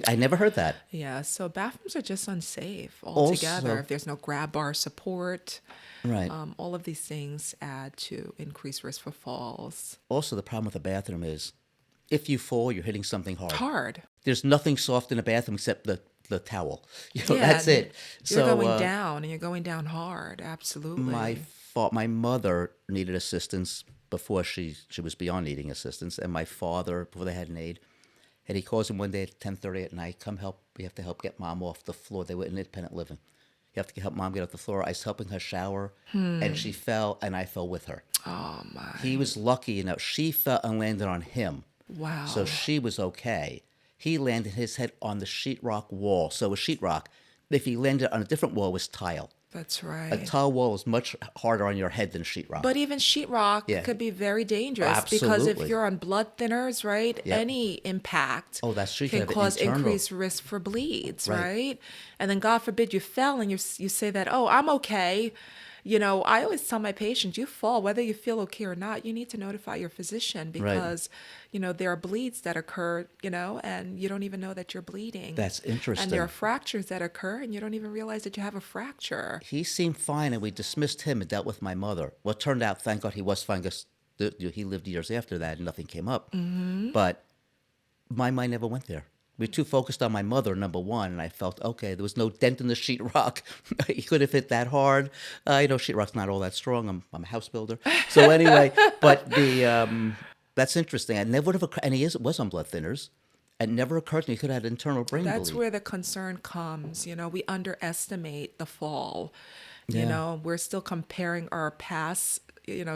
Speaker 3: I never heard that.
Speaker 1: Yeah. So bathrooms are just unsafe altogether.
Speaker 3: Also-
Speaker 1: If there's no grab bar support,
Speaker 3: Right.
Speaker 1: all of these things add to increased risk for falls.
Speaker 3: Also, the problem with the bathroom is if you fall, you're hitting something hard.
Speaker 1: Hard.
Speaker 3: There's nothing soft in a bathroom except the towel. That's
Speaker 1: and
Speaker 3: it.
Speaker 1: You're
Speaker 3: So,
Speaker 1: going down and you're going down hard. Absolutely.
Speaker 3: my mother needed assistance before she was beyond needing assistance, and my father, before they had an aide, and he calls him one day at 10:30 at night, come help, we have to help get mom off the floor. They were in independent living. You have to help mom get off the floor. I was helping her shower, and she fell, and I fell with her.
Speaker 1: Oh my.
Speaker 3: He was lucky enough. She fell and landed on him.
Speaker 1: Wow.
Speaker 3: So she was okay. He landed his head on the sheetrock wall. So it was sheetrock. If he landed on a different wall, it was tile.
Speaker 1: That's
Speaker 3: A
Speaker 1: right.
Speaker 3: tile wall is much harder on your head than sheetrock.
Speaker 1: But even sheetrock
Speaker 3: Yeah.
Speaker 1: could be very dangerous because if
Speaker 3: Absolutely.
Speaker 1: you're on blood thinners, right,
Speaker 3: Yep.
Speaker 1: any impact
Speaker 3: Oh, that's true. You
Speaker 1: can
Speaker 3: can have
Speaker 1: cause
Speaker 3: internal.
Speaker 1: increased risk for bleeds,
Speaker 3: Right.
Speaker 1: right? And then God forbid you fell and you say that, oh, I'm okay. I always tell my patients, you fall, whether you feel okay or not, you need to notify your physician because, there are bleeds that occur, and you don't even know that you're bleeding.
Speaker 3: That's interesting.
Speaker 1: And there are fractures that occur and you don't even realize that you have a fracture.
Speaker 3: He seemed fine, and we dismissed him and dealt with my mother. Well, it turned out, thank God, he was fine because he lived years after that and nothing came up. But my mind never went there. We were too focused on my mother, number one, and I felt, okay, there was no dent in the sheetrock. He could have hit that hard. Sheetrock's not all that strong. I'm a house builder. So anyway, but that's interesting. I never would have, and was on blood thinners. It never occurred to me he could have had internal brain
Speaker 1: That's
Speaker 3: bleed.
Speaker 1: where the concern comes. We underestimate the fall.
Speaker 3: Yeah.
Speaker 1: We're still comparing our past,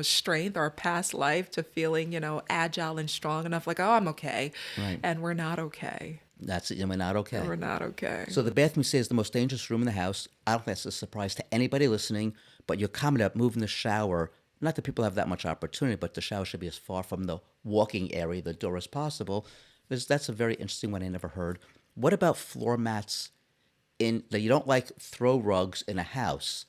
Speaker 1: strength, our past life to feeling, agile and strong enough, like, oh, I'm okay.
Speaker 3: Right.
Speaker 1: And we're not okay.
Speaker 3: That's it. We're not okay.
Speaker 1: We're not okay.
Speaker 3: So the bathroom is the most dangerous room in the house. I don't think that's a surprise to anybody listening, but your comment about moving the shower, not that people have that much opportunity, but the shower should be as far from the walking area, the door, as possible. That's a very interesting one I never heard. What about floor mats that you don't like throw rugs in a house.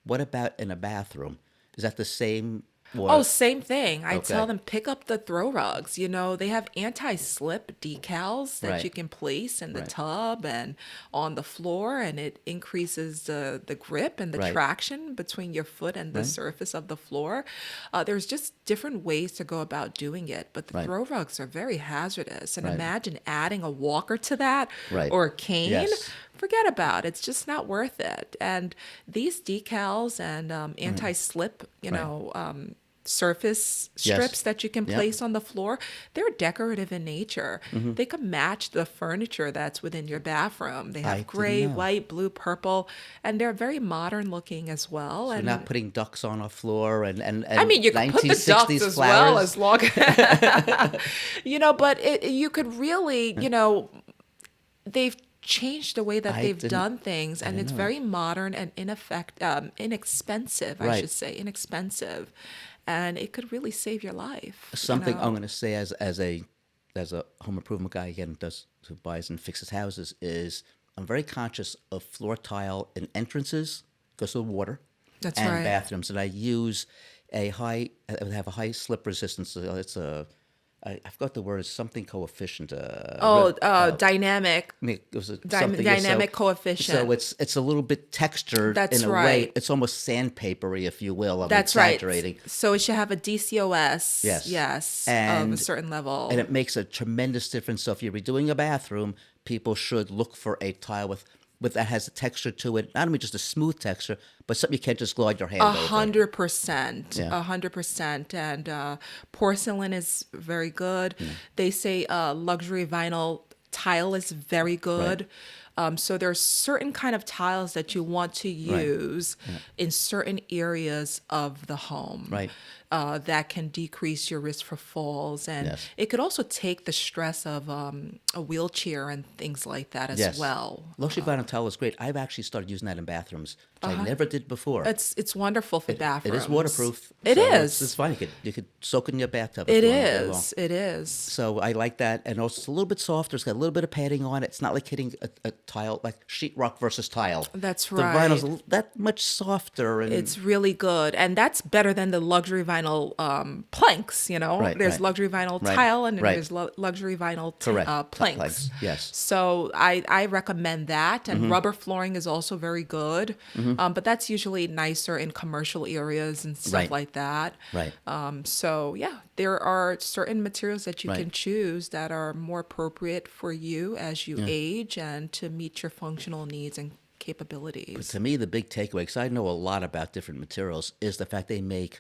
Speaker 3: What about in a bathroom? Is that the same?
Speaker 1: Oh, same thing. I
Speaker 3: Okay.
Speaker 1: tell them pick up the throw rugs. They have anti-slip decals that
Speaker 3: Right.
Speaker 1: you can place in the
Speaker 3: Right.
Speaker 1: tub and on the floor, and it increases the grip and the
Speaker 3: Right.
Speaker 1: traction between your foot and the surface of the floor. There's just different ways to go about doing it, but the
Speaker 3: Right.
Speaker 1: throw rugs are very hazardous. And
Speaker 3: Right.
Speaker 1: imagine adding a walker to that
Speaker 3: Right.
Speaker 1: or a cane.
Speaker 3: Yes.
Speaker 1: Forget about it. It's just not worth it. And these decals and anti-slip, surface strips that you can
Speaker 3: Yep.
Speaker 1: place on the floor, they're decorative in nature. They can match the furniture that's within your bathroom. They
Speaker 3: I
Speaker 1: have
Speaker 3: didn't
Speaker 1: gray,
Speaker 3: know.
Speaker 1: white, blue, purple, and they're very modern looking as well.
Speaker 3: We're
Speaker 1: And
Speaker 3: not putting ducks on our floor and
Speaker 1: I mean, you can put the ducks
Speaker 3: 1960s
Speaker 1: as
Speaker 3: flowers.
Speaker 1: well, as long but you could really, they've changed the way that
Speaker 3: I
Speaker 1: they've
Speaker 3: didn't-
Speaker 1: done things, and
Speaker 3: didn't
Speaker 1: it's
Speaker 3: know
Speaker 1: very modern and inexpensive, I
Speaker 3: Right.
Speaker 1: should say, inexpensive, and it could really save your life.
Speaker 3: Something I'm going to say as a home improvement guy again who buys and fixes houses is I'm very conscious of floor tile in entrances because of water,
Speaker 1: That's
Speaker 3: and
Speaker 1: right.
Speaker 3: bathrooms, and I use I have a high slip resistance. It's I forgot the word. It's something coefficient.
Speaker 1: Dynamic.
Speaker 3: It was something,
Speaker 1: dynamic coefficient.
Speaker 3: So it's a little bit textured
Speaker 1: That's
Speaker 3: in a way.
Speaker 1: right.
Speaker 3: It's almost sandpapery, if you will. I'm
Speaker 1: That's
Speaker 3: exaggerating.
Speaker 1: right. So it should have a DCOS.
Speaker 3: Yes.
Speaker 1: of a
Speaker 3: And-
Speaker 1: certain level.
Speaker 3: And it makes a tremendous difference. So if you're redoing a bathroom, people should look for a tile with that has a texture to it. Not only just a smooth texture, but something you can't just glide your hand over.
Speaker 1: 100%.
Speaker 3: Yeah.
Speaker 1: 100%. And porcelain is very good. They say luxury vinyl tile is very good. So there's certain kind of tiles that you want to use in certain areas of the home.
Speaker 3: Right.
Speaker 1: That can decrease your risk for falls, and
Speaker 3: Yes.
Speaker 1: it could also take the stress of a wheelchair and things like that as
Speaker 3: Yes.
Speaker 1: well.
Speaker 3: Luxury vinyl tile is great. I've actually started using that in bathrooms, which I never did before.
Speaker 1: It's wonderful for
Speaker 3: It
Speaker 1: bathrooms.
Speaker 3: is waterproof.
Speaker 1: It
Speaker 3: so
Speaker 1: is.
Speaker 3: It's fine. You could soak it in your bathtub.
Speaker 1: It
Speaker 3: if you want all day long.
Speaker 1: is. It is.
Speaker 3: So I like that, and also it's a little bit softer. It's got a little bit of padding on it. It's not like hitting a tile like sheetrock versus tile.
Speaker 1: That's
Speaker 3: The
Speaker 1: right.
Speaker 3: vinyl's that much softer, and
Speaker 1: It's really good, and that's better than the luxury vinyl planks.
Speaker 3: Right,
Speaker 1: There's
Speaker 3: right.
Speaker 1: luxury vinyl
Speaker 3: Right,
Speaker 1: tile, and then
Speaker 3: right.
Speaker 1: there's luxury vinyl
Speaker 3: Correct.
Speaker 1: planks.
Speaker 3: Planks, yes.
Speaker 1: So I recommend that, and rubber flooring is also very good, but that's usually nicer in commercial areas and stuff
Speaker 3: Right.
Speaker 1: like that.
Speaker 3: Right.
Speaker 1: So yeah, there are certain materials that you
Speaker 3: Right.
Speaker 1: can choose that are more appropriate for you as you age and to meet your functional needs and capabilities.
Speaker 3: to me, the big takeaway, because I know a lot about different materials, is the fact they make,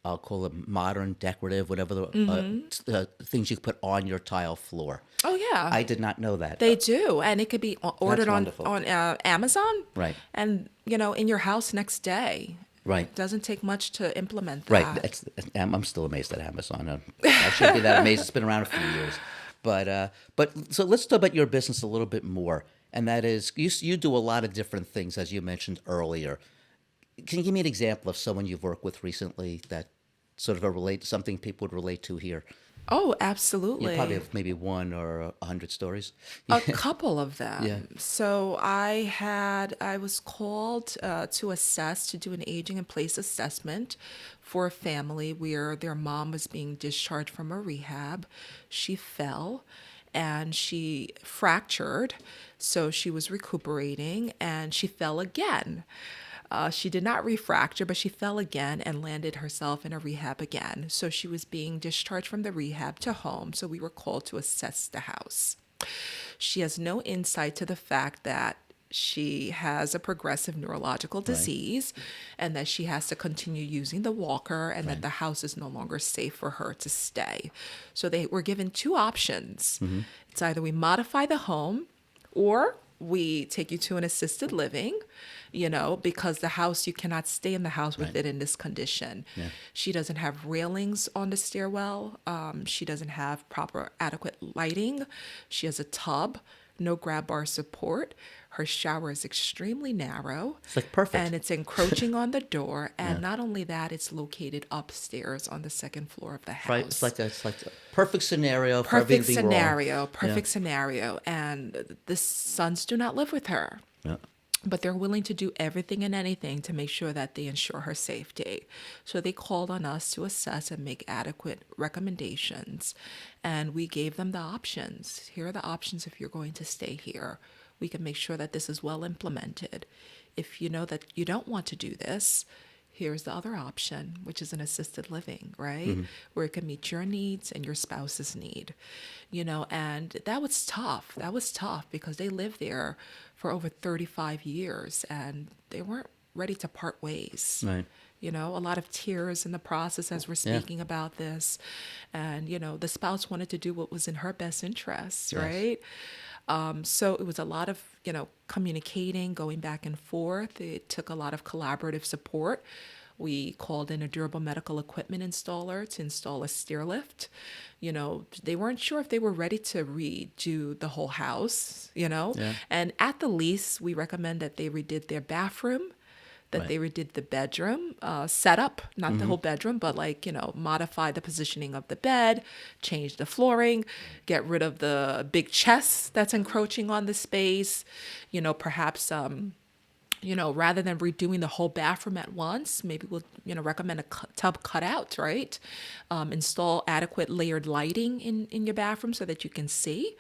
Speaker 3: I'll call it modern, decorative, whatever the things you put on your tile floor.
Speaker 1: Oh yeah,
Speaker 3: I did not know that.
Speaker 1: they do, and it could be ordered on
Speaker 3: wonderful.
Speaker 1: Amazon.
Speaker 3: Right.
Speaker 1: And in your house next day.
Speaker 3: Right.
Speaker 1: It doesn't take much to implement that.
Speaker 3: Right. I'm still amazed at Amazon. I shouldn't be that amazed. It's been around a few years. But so let's talk about your business a little bit more. And that is, you do a lot of different things, as you mentioned earlier. Can you give me an example of someone you've worked with recently that sort of something people would relate to here?
Speaker 1: Oh,
Speaker 3: You
Speaker 1: absolutely.
Speaker 3: probably have maybe 1 or 100 stories.
Speaker 1: A couple of them.
Speaker 3: Yeah.
Speaker 1: So I was called to do an aging in place assessment for a family where their mom was being discharged from a rehab. She fell and she fractured, so she was recuperating, and she fell again. She did not refracture, but she fell again and landed herself in a rehab again. So she was being discharged from the rehab to home. So we were called to assess the house. She has no insight to the fact that she has a progressive neurological disease and that she has to continue using the walker and that the house is no longer safe for her to stay. So they were given 2 options. It's either we modify the home or we take you to an assisted living, because the house, you cannot stay in the house with it in this condition. Yeah. She doesn't have railings on the stairwell. She doesn't have proper adequate lighting. She has a tub, no grab bar support. Her shower is extremely narrow.
Speaker 3: It's like perfect.
Speaker 1: And it's encroaching on the door. And not only that, it's located upstairs on the second floor of the house.
Speaker 3: Right. It's like a perfect scenario for everything being wrong.
Speaker 1: Perfect scenario. And the sons do not live with her.
Speaker 3: Yeah.
Speaker 1: But they're willing to do everything and anything to make sure that they ensure her safety. So they called on us to assess and make adequate recommendations. And we gave them the options. Here are the options if you're going to stay here. We can make sure that this is well implemented. If you know that you don't want to do this, here's the other option, which is an assisted living, right? Where it can meet your needs and your spouse's need, and that was tough. That was tough because they lived there for over 35 years and they weren't ready to part ways.
Speaker 3: Right.
Speaker 1: A lot of tears in the process as we're speaking about this. And, the spouse wanted to do what was in her best interests, right? So it was a lot of, communicating, going back and forth. It took a lot of collaborative support. We called in a durable medical equipment installer to install a stair lift. They weren't sure if they were ready to redo the whole house, And at the least, we recommend that they redid their bathroom, that they redid the bedroom setup, not the whole bedroom, but modify the positioning of the bed, change the flooring, get rid of the big chest that's encroaching on the space, perhaps, rather than redoing the whole bathroom at once, maybe we'll, recommend a tub cutout, right? Install adequate layered lighting in your bathroom so that you can see.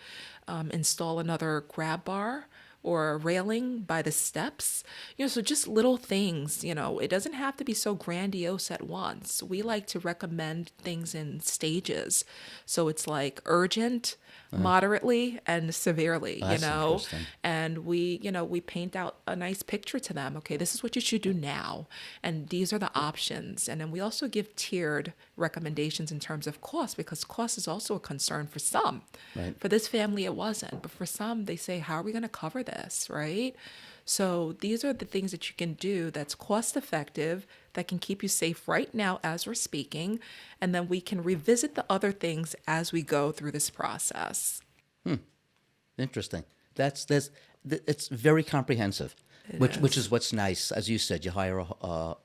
Speaker 1: Install another grab bar or a railing by the steps, so just little things, it doesn't have to be so grandiose at once. We like to recommend things in stages. So it's like urgent, moderately, and severely, and we paint out a nice picture to them. Okay, this is what you should do now. And these are the options. And then we also give tiered recommendations in terms of cost, because cost is also a concern for some.
Speaker 3: Right.
Speaker 1: For this family, it wasn't. But for some, they say, how are we going to cover this, right? So these are the things that you can do that's cost effective, that can keep you safe right now as we're speaking. And then we can revisit the other things as we go through this process.
Speaker 3: Interesting. It's very comprehensive, which is what's nice. As you said, you hire a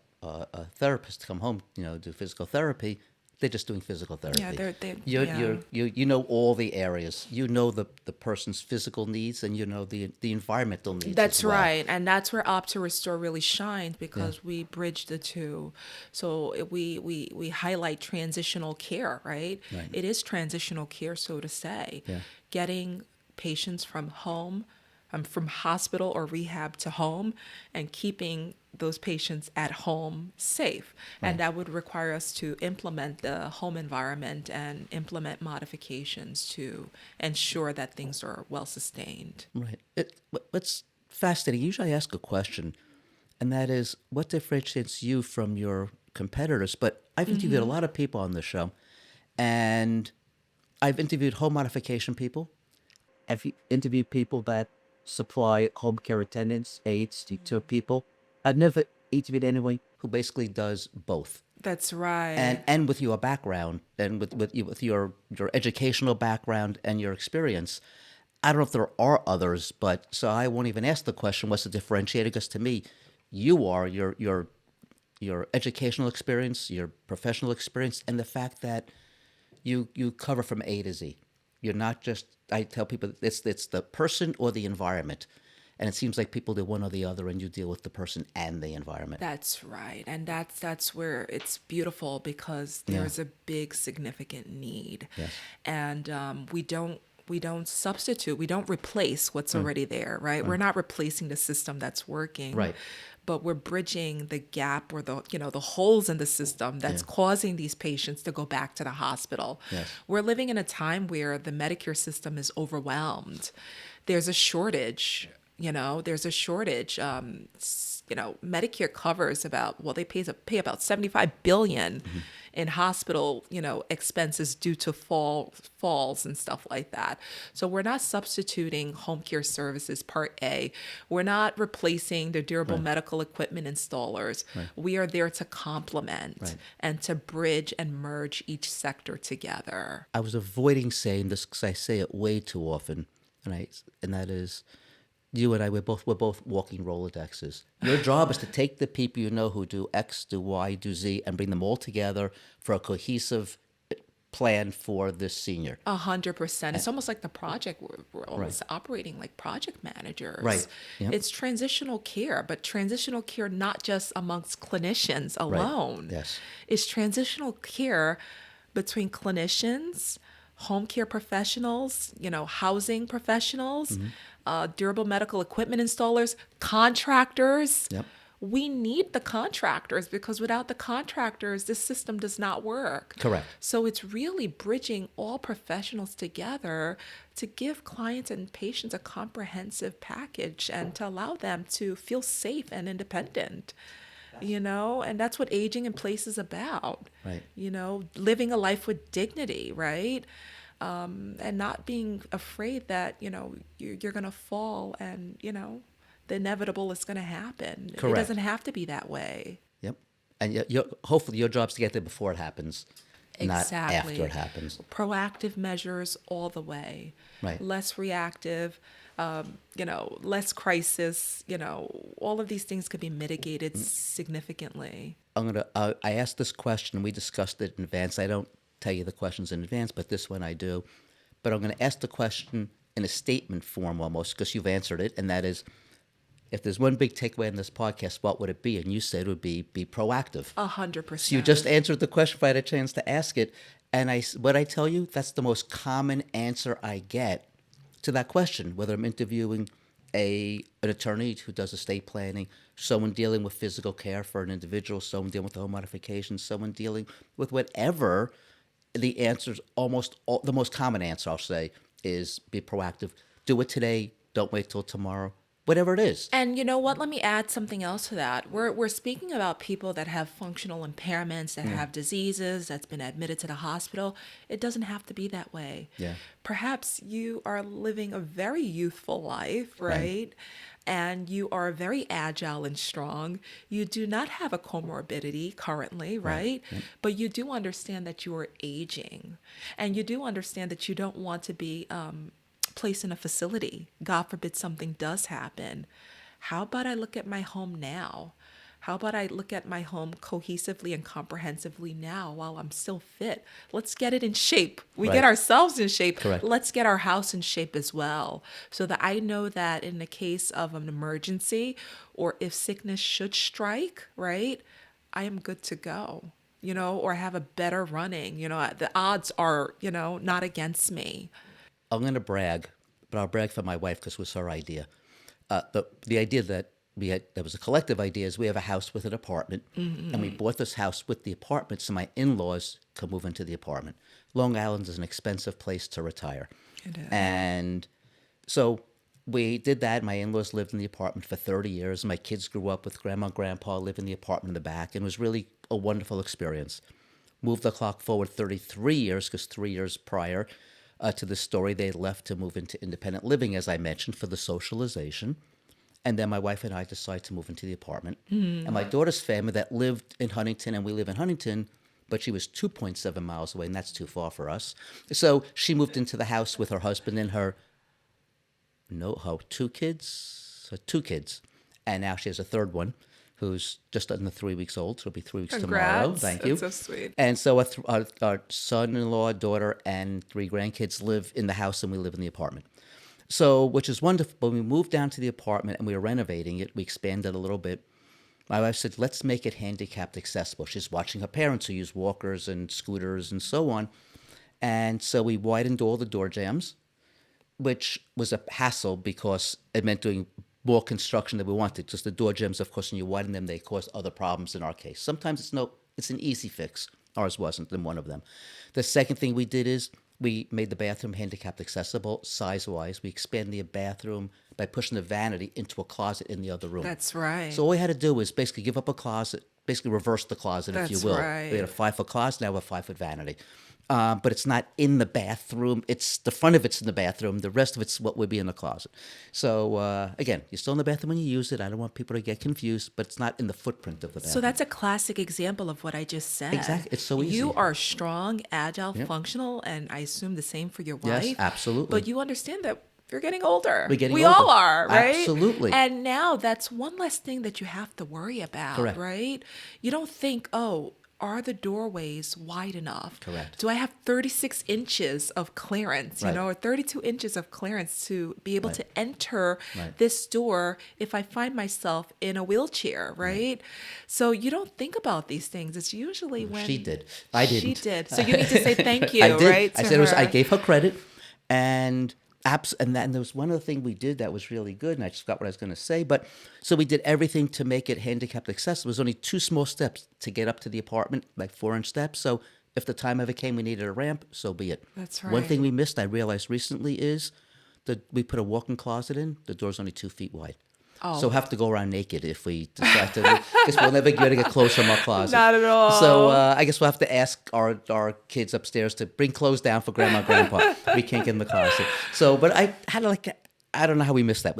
Speaker 3: therapist to come home, do physical therapy. They're just doing physical therapy. You know all the areas. You know the person's physical needs, and you know the environmental needs.
Speaker 1: That's
Speaker 3: as well.
Speaker 1: right, and that's where Opt to Restore really shines, because we bridge the two. So we highlight transitional care, right? It is transitional care, so to say, getting patients from home, from hospital or rehab to home, and keeping those patients at home safe. And that would require us to implement the home environment and implement modifications to ensure that things are well sustained.
Speaker 3: Right. What's fascinating, usually I ask a question, and that is, what differentiates you from your competitors? But I've interviewed a lot of people on the show, and I've interviewed home modification people. I've interviewed people that supply home care attendants, aides to people. I've never interviewed anyone who basically does both.
Speaker 1: That's right.
Speaker 3: And with your background, and with your educational background and your experience, I don't know if there are others, but so I won't even ask the question, what's the differentiator? Because to me, you are your educational experience, your professional experience, and the fact that you cover from A to Z. You're not just, I tell people, it's the person or the environment. And it seems like people do one or the other, and you deal with the person and the environment.
Speaker 1: That's right. And that's where it's beautiful, because there's a big, significant need.
Speaker 3: Yes.
Speaker 1: And we don't substitute, we don't replace what's already there, right? We're not replacing the system that's working.
Speaker 3: Right.
Speaker 1: But we're bridging the gap, or the holes in the system that's causing these patients to go back to the hospital.
Speaker 3: Yes.
Speaker 1: We're living in a time where the Medicare system is overwhelmed. There's a shortage. There's a shortage. Medicare covers they pay about $75 billion in hospital, expenses due to falls and stuff like that. So we're not substituting home care services, Part A. We're not replacing the durable medical equipment installers. We are there to complement and to bridge and merge each sector together.
Speaker 3: I was avoiding saying this because I say it way too often, and that is, You and I, we're both walking Rolodexes. Your job is to take the people you know who do X, do Y, do Z, and bring them all together for a cohesive plan for this senior.
Speaker 1: 100%. It's almost like the project. We're almost operating like project managers.
Speaker 3: Right. Yep.
Speaker 1: It's transitional care, but transitional care not just amongst clinicians alone.
Speaker 3: Yes.
Speaker 1: It's transitional care between clinicians, home care professionals, housing professionals, durable medical equipment installers, contractors.
Speaker 3: Yep.
Speaker 1: We need the contractors because without the contractors, this system does not work.
Speaker 3: Correct.
Speaker 1: So it's really bridging all professionals together to give clients and patients a comprehensive package and to allow them to feel safe and independent. And that's what aging in place is about.
Speaker 3: Right.
Speaker 1: Living a life with dignity, right? And not being afraid that, you're going to fall and, the inevitable is going to happen.
Speaker 3: Correct.
Speaker 1: It doesn't have to be that way.
Speaker 3: Yep. And hopefully your job's to get there before it happens, not after it happens.
Speaker 1: Proactive measures all the way.
Speaker 3: Right.
Speaker 1: Less reactive, less crisis, all of these things could be mitigated significantly.
Speaker 3: I asked this question, we discussed it in advance. I don't tell you the questions in advance, but this one I do. But I'm going to ask the question in a statement form almost, because you've answered it, and that is, if there's one big takeaway in this podcast, what would it be? And you said it would be proactive.
Speaker 1: 100%.
Speaker 3: So you just answered the question if I had a chance to ask it. And what I tell you, that's the most common answer I get to that question, whether I'm interviewing an attorney who does estate planning, someone dealing with physical care for an individual, someone dealing with home modifications, someone dealing with whatever. The answer's the most common answer, I'll say, is be proactive. Do it today. Don't wait till tomorrow. Whatever it is.
Speaker 1: And you know what? Let me add something else to that. We're speaking about people that have functional impairments, that have diseases, that's been admitted to the hospital. It doesn't have to be that way.
Speaker 3: Yeah.
Speaker 1: Perhaps you are living a very youthful life, right? And you are very agile and strong. You do not have a comorbidity currently, right?
Speaker 3: Yep.
Speaker 1: But you do understand that you are aging. And you do understand that you don't want to be placed in a facility. God forbid something does happen. How about I look at my home now? How about I look at my home cohesively and comprehensively now while I'm still fit? Let's get it in shape. We get ourselves in shape.
Speaker 3: Correct.
Speaker 1: Let's get our house in shape as well. So that I know that in the case of an emergency or if sickness should strike, right, I am good to go, or have a better running. The odds are, not against me.
Speaker 3: I'm going to brag, but I'll brag for my wife because it was her idea. The idea that we had, that was a collective idea, is we have a house with an apartment, and we bought this house with the apartment so my in-laws could move into the apartment. Long Island is an expensive place to retire.
Speaker 1: It is.
Speaker 3: And so we did that. My in-laws lived in the apartment for 30 years. My kids grew up with grandma and grandpa, lived in the apartment in the back, and it was really a wonderful experience. Moved the clock forward 33 years, because 3 years prior to the story, they left to move into independent living, as I mentioned, for the socialization. And then my wife and I decided to move into the apartment. And my daughter's family that lived in Huntington, and we live in Huntington, but she was 2.7 miles away, and that's too far for us. So she moved into the house with her husband and her two kids. And now she has a third one who's just under 3 weeks old. So it'll be 3 weeks tomorrow. Thank you.
Speaker 1: That's so sweet.
Speaker 3: And so our son-in-law, daughter, and 3 grandkids live in the house, and we live in the apartment. So, which is wonderful. When we moved down to the apartment and we were renovating it, we expanded a little bit. My wife said, let's make it handicapped accessible. She's watching her parents who use walkers and scooters and so on. And so we widened all the door jambs, which was a hassle because it meant doing more construction than we wanted. Just the door jambs, of course, when you widen them, they cause other problems in our case. Sometimes it's an easy fix. Ours wasn't in one of them. The second thing we did is we made the bathroom handicapped accessible size-wise. We expanded the bathroom by pushing the vanity into a closet in the other room.
Speaker 1: That's right.
Speaker 3: So all we had to do was basically give up a closet, basically reverse the closet, if you will.
Speaker 1: Right.
Speaker 3: We had a 5-foot closet, now we have a 5-foot vanity. But it's not in the bathroom. It's the front of it's in the bathroom. The rest of it's what would be in the closet. So again, you're still in the bathroom when you use it. I don't want people to get confused, but it's not in the footprint of the bathroom.
Speaker 1: So that's a classic example of what I just said.
Speaker 3: Exactly. It's so easy.
Speaker 1: You are strong, agile, functional, and I assume the same for your wife.
Speaker 3: Yes, absolutely.
Speaker 1: But you understand that You're getting older.
Speaker 3: We're getting
Speaker 1: we
Speaker 3: older.
Speaker 1: all are, right?
Speaker 3: Absolutely.
Speaker 1: And now that's one less thing that you have to worry about,
Speaker 3: Correct.
Speaker 1: right? You don't think, oh, are the doorways wide enough?
Speaker 3: Correct.
Speaker 1: Do I have 36 inches of clearance,
Speaker 3: Right.
Speaker 1: or 32 inches of clearance to be able
Speaker 3: Right.
Speaker 1: to enter
Speaker 3: Right.
Speaker 1: this door if I find myself in a wheelchair, right? So you don't think about these things. It's usually when
Speaker 3: She did. I didn't.
Speaker 1: She did. So you need to say thank you,
Speaker 3: I did.
Speaker 1: right?
Speaker 3: I
Speaker 1: to
Speaker 3: said I
Speaker 1: her.
Speaker 3: gave her credit, and and there was one other thing we did that was really good, and I just forgot what I was going to say. But so we did everything to make it handicapped accessible. It was only 2 small steps to get up to the apartment, like 4-inch steps. So if the time ever came we needed a ramp, so be it.
Speaker 1: That's
Speaker 3: One
Speaker 1: right.
Speaker 3: thing we missed, I realized recently, is that we put a walk-in closet in. The door's only 2 feet wide.
Speaker 1: Oh.
Speaker 3: So we'll have to go around naked if we decide to, because we'll never get to get clothes from our closet.
Speaker 1: Not at all.
Speaker 3: So I guess we'll have to ask our kids upstairs to bring clothes down for grandma and grandpa. We can't get in the closet. So, but I had I don't know how we missed that.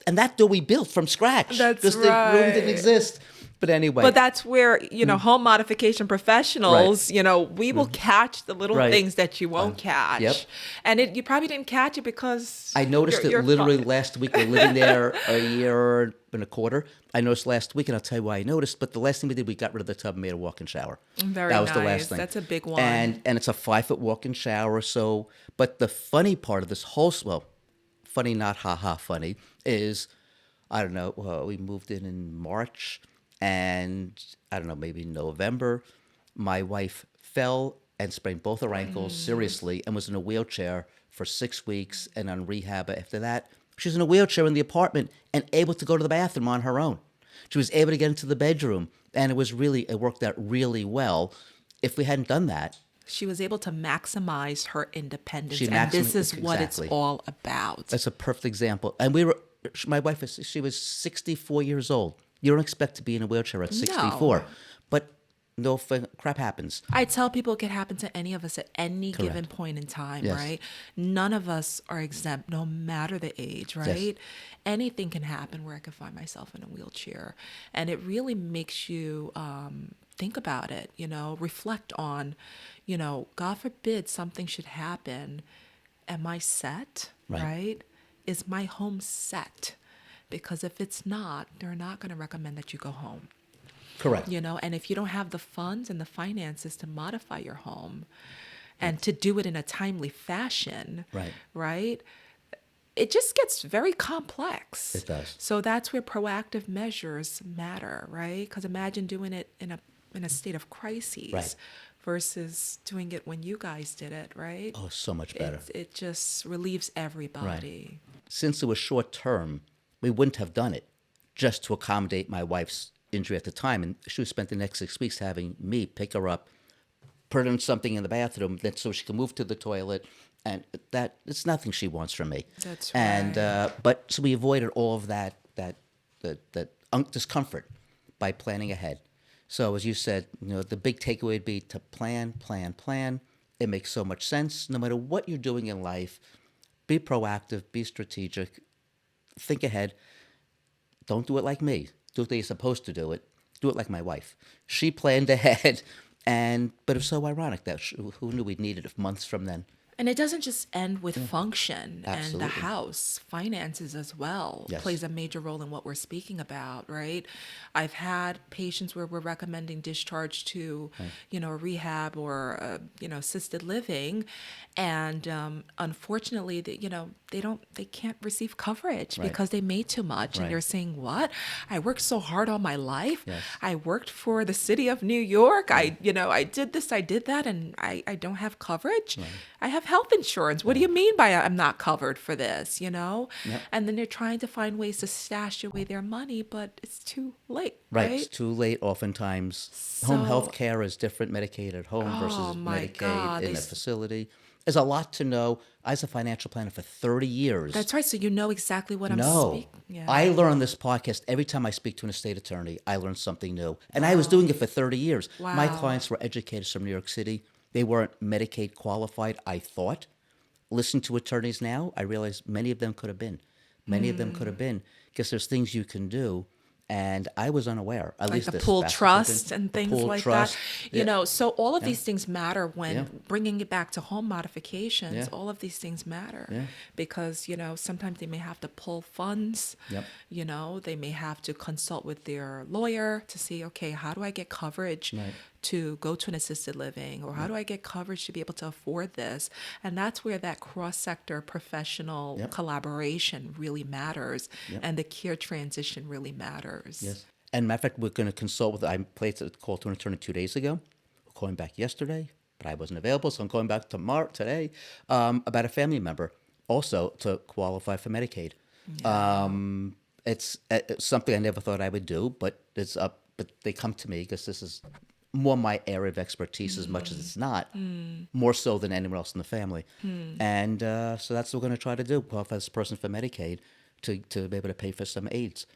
Speaker 3: And that door we built from scratch.
Speaker 1: That's
Speaker 3: because the room didn't
Speaker 1: right.
Speaker 3: exist. But anyway.
Speaker 1: But that's where, home modification professionals, we will catch the little
Speaker 3: Right.
Speaker 1: things that you won't catch.
Speaker 3: Yep.
Speaker 1: And you probably didn't catch it because
Speaker 3: I noticed
Speaker 1: you're
Speaker 3: it literally
Speaker 1: fine.
Speaker 3: last week. We're living there a year and a quarter. I noticed last week, and I'll tell you why I noticed. But the last thing we did, we got rid of the tub and made a walk-in shower.
Speaker 1: Very
Speaker 3: That was the
Speaker 1: nice.
Speaker 3: last thing.
Speaker 1: That's a big one.
Speaker 3: And it's a 5-foot walk-in shower. So, but the funny part of this whole, funny, not ha-ha funny, is, I don't know, we moved in March, and I don't know, maybe November, my wife fell and sprained both her ankles seriously and was in a wheelchair for 6 weeks and on rehab after that. She was in a wheelchair in the apartment and able to go to the bathroom on her own. She was able to get into the bedroom, and it worked out really well. If we hadn't done that,
Speaker 1: She was able to maximize her independence.
Speaker 3: She
Speaker 1: And this
Speaker 3: maximi-
Speaker 1: is what it's
Speaker 3: exactly.
Speaker 1: all about.
Speaker 3: that's a perfect example. And my wife, she was 64 years old. You don't expect to be in a wheelchair at 64.
Speaker 1: No.
Speaker 3: But crap happens.
Speaker 1: I tell people it could happen to any of us at any given point in time,
Speaker 3: Yes.
Speaker 1: right? None of us are exempt, no matter the age, right? Anything can happen where I could find myself in a wheelchair. And it really makes you think about it, reflect on, God forbid something should happen. Am I set, right? Is my home set? Because if it's not, they're not going to recommend that you go home.
Speaker 3: Correct.
Speaker 1: And if you don't have the funds and the finances to modify your home and to do it in a timely fashion, right? It just gets very complex.
Speaker 3: It does.
Speaker 1: So that's where proactive measures matter, right? Because imagine doing it in a state of crises
Speaker 3: Right.
Speaker 1: versus doing it when you guys did it, right?
Speaker 3: Oh, so much better.
Speaker 1: It just relieves everybody.
Speaker 3: Since it was short term, we wouldn't have done it just to accommodate my wife's injury at the time. And she spent the next 6 weeks having me pick her up, put her in something in the bathroom, then so she can move to the toilet. And that it's nothing she wants from me.
Speaker 1: That's
Speaker 3: And
Speaker 1: right.
Speaker 3: but so we avoided all of that discomfort by planning ahead. So as you said, the big takeaway would be to plan. It makes so much sense. No matter what you're doing in life, be proactive, be strategic, think ahead. Don't do it like me. Do it the way you're supposed to do it. Do it like my wife. She planned ahead, but it's so ironic that who knew we'd need it months from then.
Speaker 1: And it doesn't just end with function and
Speaker 3: Absolutely.
Speaker 1: the house. Finances as well
Speaker 3: Yes.
Speaker 1: plays a major role in what we're speaking about, right? I've had patients where we're recommending discharge to, a rehab or, assisted living. And unfortunately, they can't receive coverage
Speaker 3: Right.
Speaker 1: because they made too much.
Speaker 3: Right.
Speaker 1: And you're saying, what? I worked so hard all my life.
Speaker 3: Yes.
Speaker 1: I worked for the city of New York. I did this, I did that, and I don't have coverage. I have health insurance. What do you mean by I'm not covered for this,
Speaker 3: Yep.
Speaker 1: And then they're trying to find ways to stash away their money, but it's too late,
Speaker 3: Right.
Speaker 1: right?
Speaker 3: It's too late oftentimes. Home health care is different, Medicaid at home versus
Speaker 1: my
Speaker 3: Medicaid
Speaker 1: God,
Speaker 3: in
Speaker 1: they
Speaker 3: a facility. There's a lot to know. I was a financial planner for 30 years.
Speaker 1: That's right. So you know exactly what I'm
Speaker 3: No.
Speaker 1: speaking. Yeah.
Speaker 3: I learn this podcast every time I speak to an estate attorney. I learn something new. And I was doing it for 30 years. My
Speaker 1: Wow.
Speaker 3: clients were educators from New York City. They weren't Medicaid qualified, I thought. Listen to attorneys now, I realize many of them could have been. Many of them could have been, because there's things you can do. And I was unaware, at
Speaker 1: Like
Speaker 3: least
Speaker 1: the
Speaker 3: this
Speaker 1: pool
Speaker 3: past
Speaker 1: trust
Speaker 3: weekend.
Speaker 1: and things
Speaker 3: Pool
Speaker 1: like
Speaker 3: trust,
Speaker 1: that.
Speaker 3: yeah.
Speaker 1: So all of these things matter when
Speaker 3: Yeah.
Speaker 1: bringing it back to home modifications.
Speaker 3: Yeah.
Speaker 1: All of these things matter
Speaker 3: Yeah.
Speaker 1: because, sometimes they may have to pull funds.
Speaker 3: Yep.
Speaker 1: They may have to consult with their lawyer to see, okay, how do I get coverage
Speaker 3: Right.
Speaker 1: to go to an assisted living, or how do I get coverage to be able to afford this? And that's where that cross-sector professional
Speaker 3: Yep.
Speaker 1: collaboration really matters,
Speaker 3: Yep.
Speaker 1: and the care transition really matters.
Speaker 3: Yes. And matter of fact, we're going to consult with, I placed a call to an attorney 2 days ago. We're calling back yesterday, but I wasn't available, so I'm going back today about a family member also to qualify for Medicaid. It's something I never thought I would do, but it's up. But they come to me because this is more my area of expertise as much as it's not, more so than anyone else in the family. And so that's what we're going to try to do, qualify this person for Medicaid to be able to pay for some aides.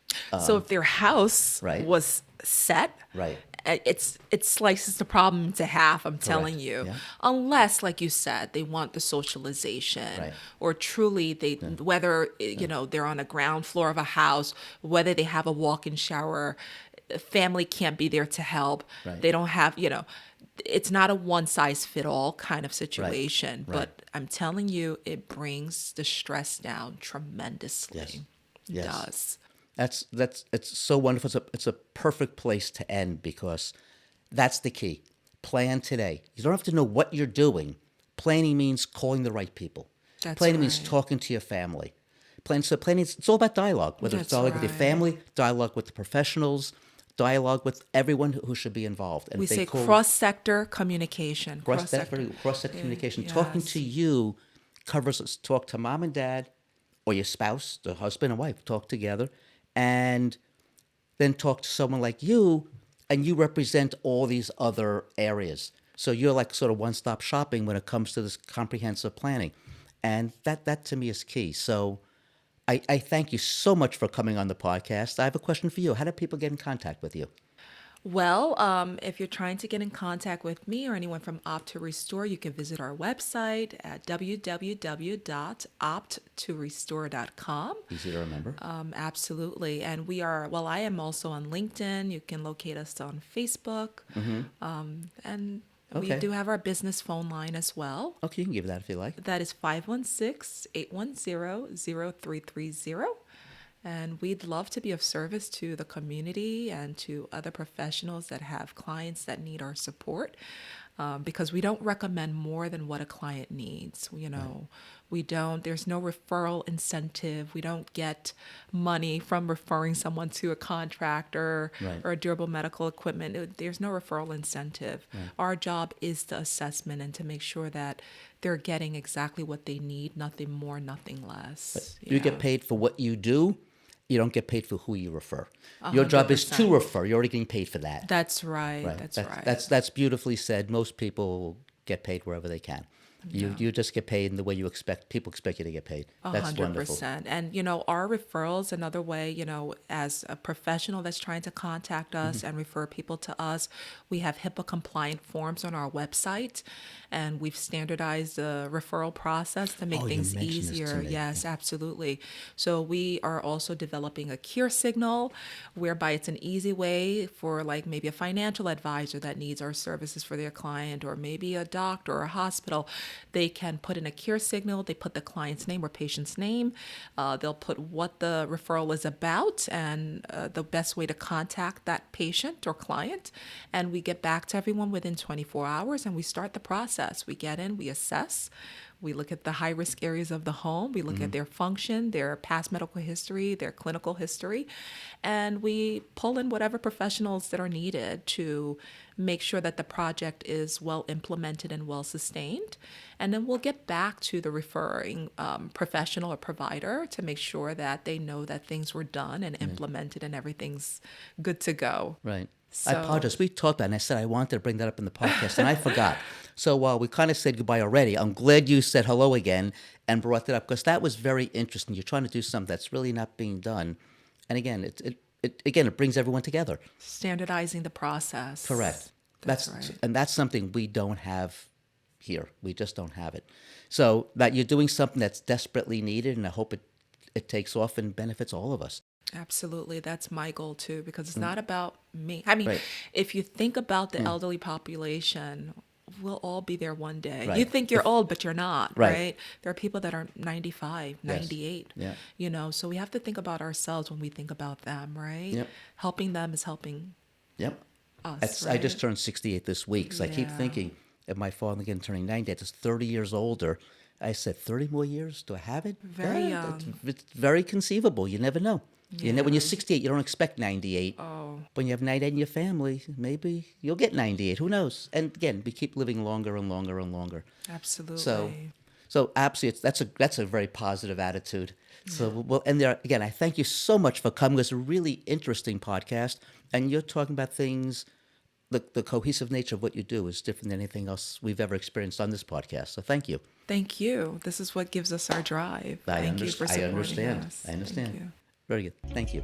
Speaker 1: So if their house
Speaker 3: Right.
Speaker 1: was set,
Speaker 3: Right.
Speaker 1: it slices the problem into half, I'm telling
Speaker 3: Correct.
Speaker 1: you.
Speaker 3: Yeah.
Speaker 1: Unless, like you said, they want the socialization,
Speaker 3: Right.
Speaker 1: or truly whether, they're on the ground floor of a house, whether they have a walk-in shower, family can't be there to help.
Speaker 3: Right.
Speaker 1: They don't have, it's not a one-size-fit-all kind of situation.
Speaker 3: Right.
Speaker 1: But I'm telling you, it brings the stress down tremendously.
Speaker 3: Yes.
Speaker 1: It
Speaker 3: Yes.
Speaker 1: does.
Speaker 3: It's so wonderful. It's a perfect place to end because that's the key. Plan today. You don't have to know what you're doing. Planning means calling the right people.
Speaker 1: That's
Speaker 3: Planning means
Speaker 1: right.
Speaker 3: talking to your family. Planning it's all about dialogue. Whether it's
Speaker 1: That's
Speaker 3: dialogue with your
Speaker 1: right.
Speaker 3: family, dialogue with the professionals, dialogue with everyone who should be involved. And
Speaker 1: We
Speaker 3: if they
Speaker 1: say
Speaker 3: call-
Speaker 1: cross-sector communication.
Speaker 3: cross-sector communication. Talking
Speaker 1: Yes.
Speaker 3: to you covers us. Talk to mom and dad or your spouse, the husband and wife, talk together, and then talk to someone like you, and you represent all these other areas. So you're like sort of one-stop shopping when it comes to this comprehensive planning. And that to me is key. So I thank you so much for coming on the podcast. I have a question for you. How do people get in contact with you?
Speaker 1: Well, if you're trying to get in contact with me or anyone from Opt to Restore, you can visit our website at www.opttorestore.com.
Speaker 3: Easy to remember.
Speaker 1: Absolutely. And I am also on LinkedIn. You can locate us on Facebook. And we
Speaker 3: Okay.
Speaker 1: do have our business phone line as well.
Speaker 3: Okay, you can give that if you like.
Speaker 1: That is 516-810-0330. And we'd love to be of service to the community and to other professionals that have clients that need our support, because we don't recommend more than what a client needs. There's no referral incentive. We don't get money from referring someone to a contractor
Speaker 3: Right.
Speaker 1: or durable medical equipment. There's no referral incentive. Our job is the assessment and to make sure that they're getting exactly what they need, nothing more, nothing less.
Speaker 3: You get paid for what you do. You don't get paid for who you refer. Your job is to
Speaker 1: 100%.
Speaker 3: refer. You're already getting paid for that.
Speaker 1: That's right.
Speaker 3: Right.
Speaker 1: That's right.
Speaker 3: That's beautifully said. Most people get paid wherever they can. You just get paid in the way people expect you to get paid. That's wonderful.
Speaker 1: 100%. And, our referrals, another way, as a professional that's trying to contact us and refer people to us, we have HIPAA compliant forms on our website, and we've standardized the referral process to make
Speaker 3: Oh, you
Speaker 1: things
Speaker 3: mentioned this to
Speaker 1: easier.
Speaker 3: me.
Speaker 1: Yes, absolutely. So we are also developing a cure signal whereby it's an easy way for like maybe a financial advisor that needs our services for their client, or maybe a doctor or a hospital. They can put in a cure signal. They put the client's name or patient's name. They'll put what the referral is about and the best way to contact that patient or client. And we get back to everyone within 24 hours and we start the process. We get in, we assess. We look at the high-risk areas of the home. We look at their function, their past medical history, their clinical history, and we pull in whatever professionals that are needed to make sure that the project is well implemented and well sustained. And then we'll get back to the referring professional or provider to make sure that they know that things were done and implemented and everything's good to go.
Speaker 3: Right.
Speaker 1: So-
Speaker 3: I apologize. We talked that, and I said I wanted to bring that up in the podcast, and I forgot. So while we kind of said goodbye already, I'm glad you said hello again and brought that up, because that was very interesting. You're trying to do something that's really not being done, and again, it brings everyone together.
Speaker 1: Standardizing the process.
Speaker 3: Correct.
Speaker 1: That's right.
Speaker 3: And that's something we don't have here. We just don't have it. So that you're doing something that's desperately needed, and I hope it takes off and benefits all of us.
Speaker 1: Absolutely. That's my goal too, because it's not about me. I mean,
Speaker 3: Right.
Speaker 1: if you think about the elderly population, we'll all be there one day.
Speaker 3: Right.
Speaker 1: You think you're old, but you're not,
Speaker 3: Right.
Speaker 1: right? There are people that are 95,
Speaker 3: Yes.
Speaker 1: 98,
Speaker 3: Yeah.
Speaker 1: so we have to think about ourselves when we think about them, right?
Speaker 3: Yep.
Speaker 1: Helping them is helping
Speaker 3: Yep.
Speaker 1: us,
Speaker 3: I
Speaker 1: right?
Speaker 3: just turned 68 this week, so I keep
Speaker 1: Yeah.
Speaker 3: thinking of my father again turning 90. That's 30 years older. I said, 30 more years? Do I have it?
Speaker 1: Very
Speaker 3: It's very conceivable. You never know. You know, when you're
Speaker 1: Yeah.
Speaker 3: 68, you don't expect 98.
Speaker 1: Oh,
Speaker 3: When you have 98 in your family, maybe you'll get 98. Who knows? And again, we keep living longer and longer and longer.
Speaker 1: absolutely.
Speaker 3: So absolutely, that's a very positive attitude. So well, and there again, I thank you so much for coming. It's a really interesting podcast, and you're talking about things. The cohesive nature of what you do is different than anything else we've ever experienced on this podcast. So thank you.
Speaker 1: Thank you. This is what gives us our drive. Thank you for
Speaker 3: I
Speaker 1: supporting
Speaker 3: understand.
Speaker 1: us.
Speaker 3: I understand.
Speaker 1: Thank you.
Speaker 3: Very good. Thank you.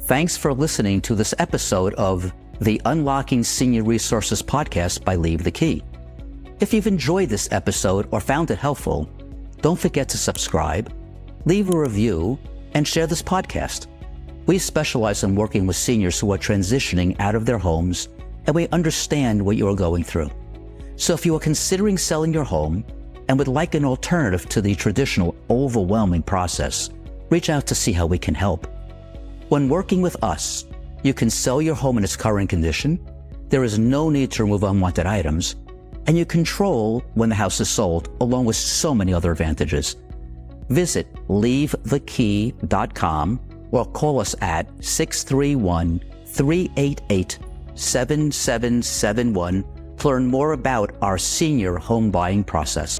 Speaker 2: Thanks for listening to this episode of the Unlocking Senior Resources podcast by Leave the Key. If you've enjoyed this episode or found it helpful, don't forget to subscribe, leave a review, and share this podcast. We specialize in working with seniors who are transitioning out of their homes, and we understand what you are going through. So if you are considering selling your home and would like an alternative to the traditional overwhelming process, reach out to see how we can help. When working with us, you can sell your home in its current condition, there is no need to remove unwanted items, and you control when the house is sold, along with so many other advantages. Visit leavethekey.com or call us at 631-388-7771 to learn more about our senior home buying process.